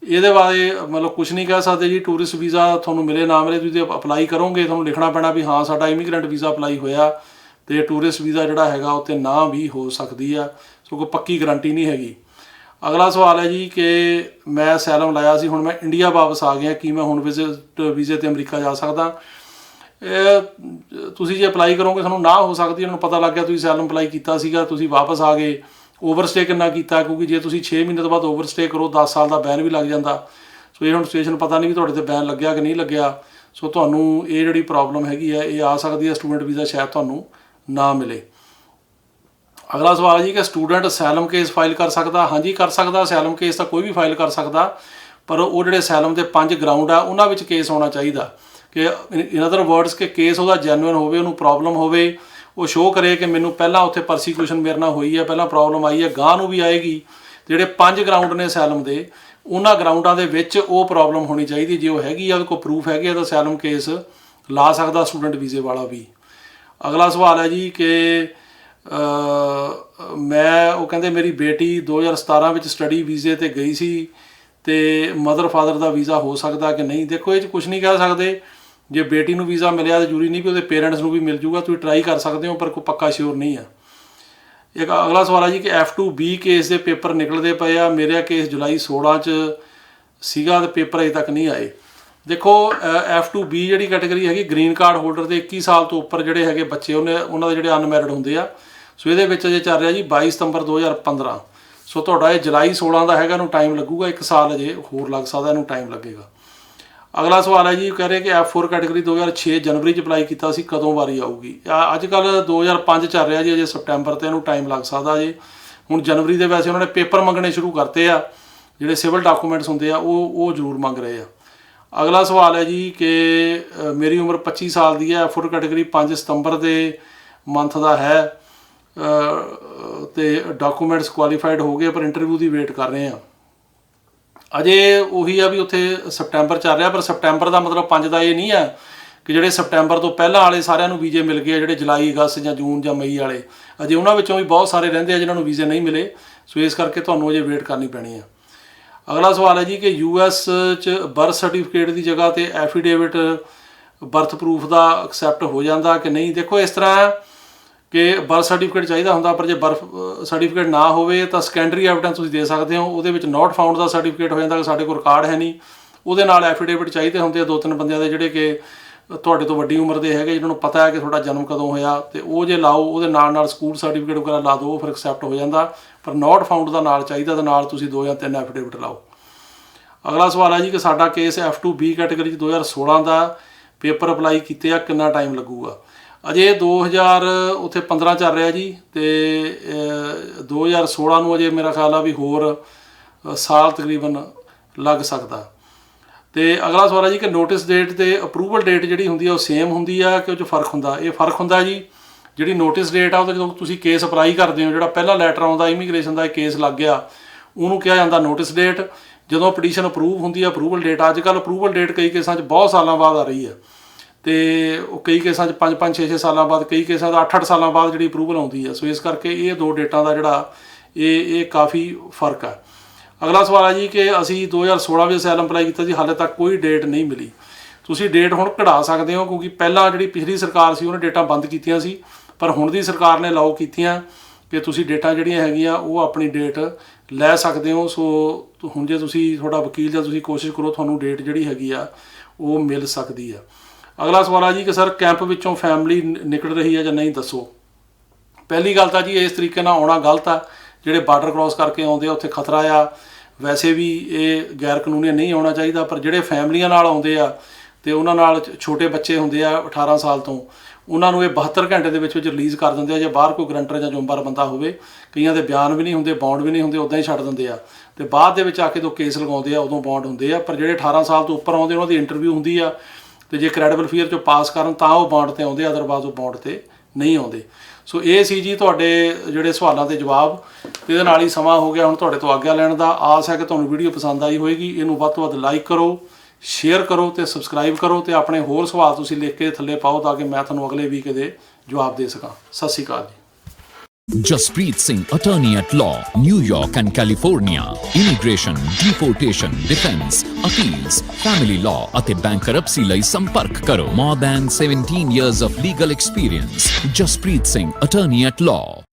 ਇਹਦੇ ਬਾਰੇ ਮਤਲਬ ਕੁਝ ਨਹੀਂ ਕਹਿ ਸਕਦੇ ਜੀ। ਟੂਰਿਸਟ ਵੀਜ਼ਾ ਤੁਹਾਨੂੰ ਮਿਲੇ ਨਾ ਮਿਲੇ, ਤੁਸੀਂ ਅਪਲਾਈ ਕਰੋਗੇ, ਤੁਹਾਨੂੰ ਲਿਖਣਾ ਪੈਣਾ ਵੀ ਹਾਂ ਸਾਡਾ ਇਮੀਗ੍ਰੈਂਟ ਵੀਜ਼ਾ ਅਪਲਾਈ ਹੋਇਆ, ਤੇ ਟੂਰਿਸਟ ਵੀਜ਼ਾ ਜਿਹੜਾ ਹੈਗਾ ਉਹ 'ਤੇ ਨਾ ਵੀ ਹੋ ਸਕਦੀ ਆ, ਸੋ ਕੋਈ ਪੱਕੀ ਗਰੰਟੀ ਨਹੀਂ ਹੈਗੀ। ਅਗਲਾ ਸਵਾਲ ਹੈ ਜੀ ਕਿ ਮੈਂ ਅਸਾਈਲਮ ਲਾਇਆ ਸੀ, ਹੁਣ ਮੈਂ ਇੰਡੀਆ ਵਾਪਸ ਆ ਗਿਆ, ਕੀ ਮੈਂ ਹੁਣ ਵਿਜ਼ਿਟ ਵੀਜ਼ੇ 'ਤੇ ਅਮਰੀਕਾ ਜਾ ਸਕਦਾ? ਤੁਸੀਂ ਜੇ ਅਪਲਾਈ ਕਰੋਗੇ ਤੁਹਾਨੂੰ ਨਾ ਹੋ ਸਕਦੀ। ਉਹਨਾਂ ਨੂੰ ਪਤਾ ਲੱਗ ਗਿਆ ਤੁਸੀਂ ਅਸਾਈਲਮ ਅਪਲਾਈ ਕੀਤਾ ਸੀਗਾ, ਤੁਸੀਂ ਵਾਪਸ ਆ ਗਏ, ਓਵਰਸਟੇ ਕਿੰਨਾ ਕੀਤਾ, ਕਿਉਂਕਿ ਜੇ ਤੁਸੀਂ 6 ਮਹੀਨੇ ਤੋਂ ਬਾਅਦ ਓਵਰਸਟੇ ਕਰੋ 10 ਸਾਲ ਦਾ ਬੈਨ ਵੀ ਲੱਗ ਜਾਂਦਾ। ਸੋ ਇਹ ਹੁਣ ਸਿਚੁਏਸ਼ਨ ਪਤਾ ਨਹੀਂ ਵੀ ਤੁਹਾਡੇ 'ਤੇ ਬੈਨ ਲੱਗਿਆ ਕਿ ਨਹੀਂ ਲੱਗਿਆ। ਸੋ ਤੁਹਾਨੂੰ ਇਹ ਜਿਹੜੀ ਪ੍ਰੋਬਲਮ ਹੈਗੀ ਹੈ ਇਹ ਆ ਸਕਦੀ ਹੈ, ਸਟੂਡੈਂਟ ਵੀਜ਼ਾ ਸ਼ਾਇਦ ਤੁਹਾਨੂੰ ਨਾ ਮਿਲੇ। ਅਗਲਾ ਸਵਾਲ ਜੀ ਕਿ ਸਟੂਡੈਂਟ ਅਸਾਈਲਮ ਕੇਸ ਫਾਈਲ ਕਰ ਸਕਦਾ? ਹਾਂਜੀ, ਕਰ ਸਕਦਾ। ਅਸਾਈਲਮ ਕੇਸ ਤਾਂ ਕੋਈ ਵੀ ਫਾਈਲ ਕਰ ਸਕਦਾ, ਪਰ ਉਹ ਜਿਹੜੇ ਅਸਾਈਲਮ ਦੇ 5 ਗਰਾਊਂਡ ਆ ਉਹਨਾਂ ਵਿੱਚ ਕੇਸ ਹੋਣਾ ਚਾਹੀਦਾ, ਕਿ ਇਨ ਅਦਰ ਵਰਡਸ ਕਿ ਕੇਸ ਉਹਦਾ ਜੈਨੂਇਨ ਹੋਵੇ, ਉਹਨੂੰ ਪ੍ਰੋਬਲਮ ਹੋਵੇ, ਉਹ ਸ਼ੋਅ ਕਰੇ ਕਿ ਮੈਨੂੰ ਪਹਿਲਾਂ ਉੱਥੇ ਪਰਸੀਕਿਊਸ਼ਨ ਮੇਰੇ ਨਾਲ ਹੋਈ ਹੈ, ਪਹਿਲਾਂ ਪ੍ਰੋਬਲਮ ਆਈ ਹੈ, ਗਾਹ ਨੂੰ ਵੀ ਆਏਗੀ। ਜਿਹੜੇ 5 ਗਰਾਊਂਡ ਨੇ ਅਸਾਈਲਮ ਦੇ, ਉਹਨਾਂ ਗਰਾਊਂਡਾਂ ਦੇ ਵਿੱਚ ਉਹ ਪ੍ਰੋਬਲਮ ਹੋਣੀ ਚਾਹੀਦੀ। ਜੇ ਉਹ ਹੈਗੀ ਆ, ਉਹਦੇ ਕੋਲ ਪ੍ਰੂਫ ਹੈਗੇ ਆ, ਤਾਂ ਅਸਾਈਲਮ ਕੇਸ ਲਾ ਸਕਦਾ ਸਟੂਡੈਂਟ ਵੀਜ਼ੇ ਵਾਲਾ ਵੀ। ਅਗਲਾ ਸਵਾਲ ਹੈ ਜੀ ਕਿ ਉਹ ਕਹਿੰਦੇ ਮੇਰੀ ਬੇਟੀ 2017 ਵਿੱਚ ਸਟੱਡੀ ਵੀਜ਼ੇ 'ਤੇ ਗਈ ਸੀ, ਤੇ ਮਦਰ ਫਾਦਰ ਦਾ ਵੀਜ਼ਾ ਹੋ ਸਕਦਾ ਕਿ ਨਹੀਂ? ਦੇਖੋ, ਇਹ 'ਚ ਕੁਝ ਨਹੀਂ ਕਹਿ ਸਕਦੇ। ਜੇ ਬੇਟੀ ਨੂੰ ਵੀਜ਼ਾ ਮਿਲਿਆ ਤਾਂ ਜ਼ਰੂਰੀ ਨਹੀਂ ਵੀ ਉਹਦੇ ਪੇਰੈਂਟਸ ਨੂੰ ਵੀ ਮਿਲ ਜੂਗਾ। ਤੁਸੀਂ ਟਰਾਈ ਕਰ ਸਕਦੇ ਹੋ, ਪਰ ਕੋਈ ਪੱਕਾ ਸ਼ਿਓਰ ਨਹੀਂ ਆ। ਇੱਕ ਅਗਲਾ ਸਵਾਲ ਹੈ ਜੀ ਕਿ F2B ਕੇਸ ਦੇ ਪੇਪਰ ਨਿਕਲਦੇ ਪਏ ਆ। ਮੇਰਾ ਕੇਸ ਜੁਲਾਈ 16 'ਚ ਸੀਗਾ, ਤੇ ਪੇਪਰ ਅਜੇ ਤੱਕ ਨਹੀਂ ਆਏ। ਦੇਖੋ, F2B ਜਿਹੜੀ ਕੈਟਾਗਰੀ ਹੈਗੀ, ਗ੍ਰੀਨ ਕਾਰਡ ਹੋਲਡਰ ਦੇ 21 ਸਾਲ ਤੋਂ ਉੱਪਰ ਜਿਹੜੇ ਹੈਗੇ ਬੱਚੇ, ਉਹਨਾਂ ਦੇ ਜਿਹੜੇ ਅਨਮੈਰਿਡ ਹੁੰਦੇ ਆ। ਸੋ ਇਹਦੇ ਵਿੱਚ ਅਜੇ ਚੱਲ ਰਿਹਾ ਜੀ 22 ਸਤੰਬਰ 2015। ਸੋ ਤੁਹਾਡਾ ਇਹ ਜੁਲਾਈ 16 ਦਾ ਹੈਗਾ, ਇਹਨੂੰ ਟਾਈਮ ਲੱਗੂਗਾ, 1 ਸਾਲ ਅਜੇ ਹੋਰ ਲੱਗ ਸਕਦਾ, ਇਹਨੂੰ ਟਾਈਮ ਲੱਗੇਗਾ। ਅਗਲਾ ਸਵਾਲ ਹੈ ਜੀ, ਕਹਿ ਰਹੇ ਕਿ F4 ਕੈਟਾਗਰੀ 2006 ਜਨਵਰੀ 'ਚ ਅਪਲਾਈ ਕੀਤਾ ਸੀ, ਕਦੋਂ ਵਾਰੀ ਆਊਗੀ? ਅੱਜ ਕੱਲ੍ਹ 2005 ਚੱਲ ਰਿਹਾ ਜੀ, ਅਜੇ ਸਪਟੈਂਬਰ 'ਤੇ ਇਹਨੂੰ ਟਾਈਮ ਲੱਗ ਸਕਦਾ ਜੀ। ਹੁਣ ਜਨਵਰੀ ਦੇ ਵੈਸੇ ਉਹਨਾਂ ਨੇ ਪੇਪਰ ਮੰਗਣੇ ਸ਼ੁਰੂ ਕਰਤੇ ਆ, ਜਿਹੜੇ ਸਿਵਲ ਡਾਕੂਮੈਂਟਸ ਹੁੰਦੇ ਆ ਉਹ ਜ਼ਰੂਰ ਮੰਗ ਰਹੇ ਆ। ਅਗਲਾ ਸਵਾਲ ਹੈ ਜੀ ਕਿ ਮੇਰੀ ਉਮਰ 25 ਸਾਲ ਦੀ ਹੈ, F4 ਕੈਟਾਗਰੀ 5 ਸਤੰਬਰ ਦੇ ਮੰਥ ਦਾ ਹੈ, ਤੇ ਡਾਕੂਮੈਂਟਸ ਕੁਆਲੀਫਾਈਡ ਹੋ ਗਏ, ਪਰ ਇੰਟਰਵਿਊ ਦੀ ਵੇਟ ਕਰ ਰਹੇ ਆ। ਅਜੇ ਉਹੀ ਆ ਵੀ ਉੱਥੇ ਸਪਟੈਂਬਰ ਚੱਲ ਰਿਹਾ, ਪਰ ਸਪਟੈਂਬਰ ਦਾ ਮਤਲਬ 5 ਦਾ ਇਹ ਨਹੀਂ ਆ ਕਿ ਜਿਹੜੇ ਸਪਟੈਂਬਰ ਤੋਂ ਪਹਿਲਾਂ ਵਾਲੇ ਸਾਰਿਆਂ ਨੂੰ ਵੀਜ਼ੇ ਮਿਲ ਗਏ ਆ, ਜਿਹੜੇ ਜੁਲਾਈ, ਅਗਸਤ ਜਾਂ ਜੂਨ ਜਾਂ ਮਈ ਵਾਲੇ, ਅਜੇ ਉਹਨਾਂ ਵਿੱਚੋਂ ਵੀ ਬਹੁਤ ਸਾਰੇ ਰਹਿੰਦੇ ਆ ਜਿਨ੍ਹਾਂ ਨੂੰ ਵੀਜ਼ੇ ਨਹੀਂ ਮਿਲੇ। ਸੋ ਇਸ ਕਰਕੇ ਤੁਹਾਨੂੰ ਅਜੇ ਵੇਟ ਕਰਨੀ ਪੈਣੀ ਆ। ਅਗਲਾ ਸਵਾਲ ਹੈ ਜੀ ਕਿ US 'ਚ ਬਰਥ ਸਰਟੀਫਿਕੇਟ ਦੀ ਜਗ੍ਹਾ 'ਤੇ ਐਫੀਡੇਵਿਟ ਬਰਥ ਪ੍ਰੂਫ ਦਾ ਐਕਸੈਪਟ ਹੋ ਜਾਂਦਾ ਕਿ ਨਹੀਂ? ਦੇਖੋ, ਇਸ ਤਰ੍ਹਾਂ ਕਿ ਬਰਥ ਸਰਟੀਫਿਕੇਟ ਚਾਹੀਦਾ ਹੁੰਦਾ, ਪਰ ਜੇ ਬਰਥ ਸਰਟੀਫਿਕੇਟ ਨਾ ਹੋਵੇ ਤਾਂ ਸੈਕੰਡਰੀ ਐਵੀਡੈਂਸ ਤੁਸੀਂ ਦੇ ਸਕਦੇ ਹੋ। ਉਹਦੇ ਵਿੱਚ ਨੋਟ ਫਾਊਂਡ ਦਾ ਸਰਟੀਫਿਕੇਟ ਹੋ ਜਾਂਦਾ ਕਿ ਸਾਡੇ ਕੋਲ ਰਿਕਾਰਡ ਹੈ ਨਹੀਂ। ਉਹਦੇ ਨਾਲ ਐਫੀਡੇਵਿਟ ਚਾਹੀਦੇ ਹੁੰਦੇ ਆ 2-3 ਬੰਦਿਆਂ ਦੇ, ਜਿਹੜੇ ਕਿ ਤੁਹਾਡੇ ਤੋਂ ਵੱਡੀ ਉਮਰ ਦੇ ਹੈਗੇ, ਜਿਹਨਾਂ ਨੂੰ ਪਤਾ ਹੈ ਕਿ ਤੁਹਾਡਾ ਜਨਮ ਕਦੋਂ ਹੋਇਆ, ਤੇ ਉਹ ਜੇ ਲਾਓ, ਉਹਦੇ ਨਾਲ ਸਕੂਲ ਸਰਟੀਫਿਕੇਟ ਵਗੈਰਾ ਲਾ ਦਿਓ, ਫਿਰ ਐਕਸੈਪਟ ਹੋ ਜਾਂਦਾ। ਪਰ ਨੋਟ ਫਾਊਂਡ ਦਾ ਨਾਲ ਚਾਹੀਦਾ, ਤੇ ਨਾਲ ਤੁਸੀਂ 2 ਜਾਂ 3 ਐਫੀਡੇਵਿਟ ਲਾਓ। ਅਗਲਾ ਸਵਾਲ ਹੈ ਜੀ ਕਿ ਸਾਡਾ ਕੇਸ F2B ਕੈਟਾਗਰੀ 'ਚ 2016 ਦਾ ਪੇਪਰ ਅਪਲਾਈ ਕੀਤੇ ਆ, ਕਿੰਨਾ ਟਾਈਮ ਲੱਗੂਗਾ? ਅਜੇ 2015 ਚੱਲ ਰਿਹਾ ਜੀ, ਤੇ 2016 ਨੂੰ ਅਜੇ ਮੇਰਾ ਖਿਆਲ ਆ ਵੀ ਹੋਰ ਸਾਲ ਤਕਰੀਬਨ ਲੱਗ ਸਕਦਾ। ਤੇ ਅਗਲਾ ਸਵਾਲ ਹੈ ਜੀ ਕਿ ਨੋਟਿਸ ਡੇਟ ਤੇ ਅਪਰੂਵਲ ਡੇਟ ਜਿਹੜੀ ਹੁੰਦੀ ਆ ਉਹ ਸੇਮ ਹੁੰਦੀ ਆ ਕਿ ਉਹ 'ਚ ਫਰਕ ਹੁੰਦਾ? ਇਹ ਫਰਕ ਹੁੰਦਾ ਜੀ। ਜਿਹੜੀ ਨੋਟਿਸ ਡੇਟ ਆ ਉਹ ਜਦੋਂ ਤੁਸੀਂ ਕੇਸ ਅਪਲਾਈ ਕਰਦੇ ਹੋ, ਜਿਹੜਾ ਪਹਿਲਾ ਲੈਟਰ ਆਉਂਦਾ ਇਮੀਗ੍ਰੇਸ਼ਨ ਦਾ, ਕੇਸ ਲੱਗ ਗਿਆ, ਉਹਨੂੰ ਕਿਹਾ ਜਾਂਦਾ ਨੋਟਿਸ ਡੇਟ। ਜਦੋਂ ਪਟੀਸ਼ਨ ਅਪਰੂਵ ਹੁੰਦੀ ਆ, ਅਪਰੂਵਲ ਡੇਟ। ਅੱਜ ਕੱਲ੍ਹ ਅਪਰੂਵਲ ਡੇਟ ਕਈ ਕੇਸਾਂ 'ਚ ਬਹੁਤ ਸਾਲਾਂ ਬਾਅਦ ਆ ਰਹੀ ਆ, ਤੇ ਉਹ ਕਈ ਕੇਸਾਂ 'ਚ 5-5, 6-6 ਸਾਲਾਂ ਬਾਅਦ, ਕਈ ਕੇਸਾਂ ਦਾ 8-8 ਸਾਲਾਂ ਬਾਅਦ ਜਿਹੜੀ ਅਪਰੂਵਲ ਆਉਂਦੀ ਆ। ਸੋ ਇਸ ਕਰਕੇ ਇਹ 2 ਡੇਟਾਂ ਦਾ ਜਿਹੜਾ ਇਹ ਕਾਫੀ ਫਰਕ ਆ। ਅਗਲਾ ਸਵਾਲ ਹੈ ਜੀ ਕਿ ਅਸੀਂ 2016 ਵਿੱਚ ਅਸਾਈਲਮ ਅਪਲਾਈ ਕੀਤਾ ਜੀ, ਹਾਲੇ ਤੱਕ ਕੋਈ ਡੇਟ ਨਹੀਂ ਮਿਲੀ। ਤੁਸੀਂ ਡੇਟ ਹੁਣ ਕਢਾ ਸਕਦੇ ਹੋ, ਕਿਉਂਕਿ ਪਹਿਲਾਂ ਜਿਹੜੀ ਪਿਛਲੀ ਸਰਕਾਰ ਸੀ ਉਹਨੇ ਡੇਟਾਂ ਬੰਦ ਕੀਤੀਆਂ ਸੀ, ਪਰ ਹੁਣ ਦੀ ਸਰਕਾਰ ਨੇ ਅਲਾਓ ਕੀਤੀਆਂ ਕਿ ਤੁਸੀਂ ਡੇਟਾਂ ਜਿਹੜੀਆਂ ਹੈਗੀਆਂ ਉਹ ਆਪਣੀ ਡੇਟ ਲੈ ਸਕਦੇ ਹੋ। ਸੋ ਹੁਣ ਜੇ ਤੁਸੀਂ ਤੁਹਾਡਾ ਵਕੀਲ ਜਾਂ ਤੁਸੀਂ ਕੋਸ਼ਿਸ਼ ਕਰੋ, ਤੁਹਾਨੂੰ ਡੇਟ ਜਿਹੜੀ ਹੈਗੀ ਆ ਉਹ ਮਿਲ ਸਕਦੀ ਆ। ਅਗਲਾ ਸਵਾਲ ਆ ਜੀ ਕਿ ਸਰ ਕੈਂਪ ਵਿੱਚੋਂ ਫੈਮਿਲੀ ਨਿਕਲ ਰਹੀ ਹੈ ਜਾਂ ਨਹੀਂ, ਦੱਸੋ। ਪਹਿਲੀ ਗੱਲ ਤਾਂ ਜੀ ਇਸ ਤਰੀਕੇ ਨਾਲ ਆਉਣਾ ਗਲਤ ਆ। ਜਿਹੜੇ ਬਾਰਡਰ ਕ੍ਰਾਸ ਕਰਕੇ ਆਉਂਦੇ ਆ ਉੱਥੇ ਖਤਰਾ ਆ, ਵੈਸੇ ਵੀ ਇਹ ਗੈਰ ਕਾਨੂੰਨੀ ਨਹੀਂ ਆਉਣਾ ਚਾਹੀਦਾ। ਪਰ ਜਿਹੜੇ ਫੈਮਲੀਆਂ ਨਾਲ ਆਉਂਦੇ ਆ ਤੇ ਉਹਨਾਂ ਨਾਲ ਛੋਟੇ ਬੱਚੇ ਹੁੰਦੇ ਆ 18 ਸਾਲ ਤੋਂ, ਉਹਨਾਂ ਨੂੰ ਇਹ 72 ਘੰਟੇ ਦੇ ਵਿੱਚ ਰਿਲੀਜ਼ ਕਰ ਦਿੰਦੇ ਆ। ਜੇ ਬਾਹਰ ਕੋਈ ਗਰੰਟਰ ਜਾਂ ਜ਼ਿੰਮੇਵਾਰ ਬੰਦਾ ਹੋਵੇ, ਕਈਆਂ ਦੇ ਬਿਆਨ ਵੀ ਨਹੀਂ ਹੁੰਦੇ, ਬੌਂਡ ਵੀ ਨਹੀਂ ਹੁੰਦੇ, ਉੱਦਾਂ ਹੀ ਛੱਡ ਦਿੰਦੇ ਆ ਤੇ ਬਾਅਦ ਦੇ ਵਿੱਚ ਆ ਕੇ ਜਦੋਂ ਕੇਸ ਲਗਾਉਂਦੇ ਆ ਉਦੋਂ ਬੌਂਡ ਹੁੰਦੇ ਆ। ਪਰ ਜਿਹੜੇ 18 ਸਾਲ ਤੋਂ ਉੱਪਰ ਆਉਂਦੇ ਉਹਨਾਂ ਦੀ ਇੰਟਰਵਿਊ ਹੁੰਦੀ ਆ ਤੇ ਜੇ ਕ੍ਰੈਡੀਬਲ ਫੀਅਰ 'ਚੋਂ ਪਾਸ ਕਰਨ ਤਾਂ ਉਹ ਬੌਂਡ 'ਤੇ ਆਉਂਦੇ, ਅਦਰਵਾਈਜ਼ ਉਹ ਬੌਂਡ 'ਤੇ ਨਹੀਂ ਆਉਂਦੇ। ਸੋ ਇਹ ਸੀ ਜੀ ਤੁਹਾਡੇ ਜਿਹੜੇ ਸਵਾਲਾਂ ਦੇ ਜਵਾਬ। ਤੇ ਇਹਦੇ ਨਾਲ ਹੀ ਸਮਾਂ ਹੋ ਗਿਆ ਹੁਣ ਤੁਹਾਡੇ ਤੋਂ ਆਗਿਆ ਲੈਣ ਦਾ। ਆਸ ਹੈ ਕਿ ਤੁਹਾਨੂੰ ਵੀਡੀਓ ਪਸੰਦ ਆਈ ਹੋਏਗੀ। ਇਹਨੂੰ ਵੱਧ ਤੋਂ ਵੱਧ ਲਾਈਕ ਕਰੋ, ਸ਼ੇਅਰ ਕਰੋ ਤੇ ਸਬਸਕ੍ਰਾਈਬ ਕਰੋ ਤੇ ਆਪਣੇ ਹੋਰ ਸਵਾਲ ਤੁਸੀਂ ਲਿਖ ਕੇ ਥੱਲੇ ਪਾਓ ਤਾਂ ਕਿ ਮੈਂ ਤੁਹਾਨੂੰ ਅਗਲੇ ਵੀਕ ਦੇ ਜਵਾਬ ਦੇ ਸਕਾਂ। ਸਤਿ ਸ਼੍ਰੀ ਅਕਾਲ ਜੀ। Jaspreet Singh, attorney at law, New York and California. Immigration, deportation, defense, appeals, family law ਅਤੇ bankruptcy ਲਈ ਸੰਪਰਕ ਕਰੋ। More than 17 years of legal experience. Jaspreet Singh, attorney at law.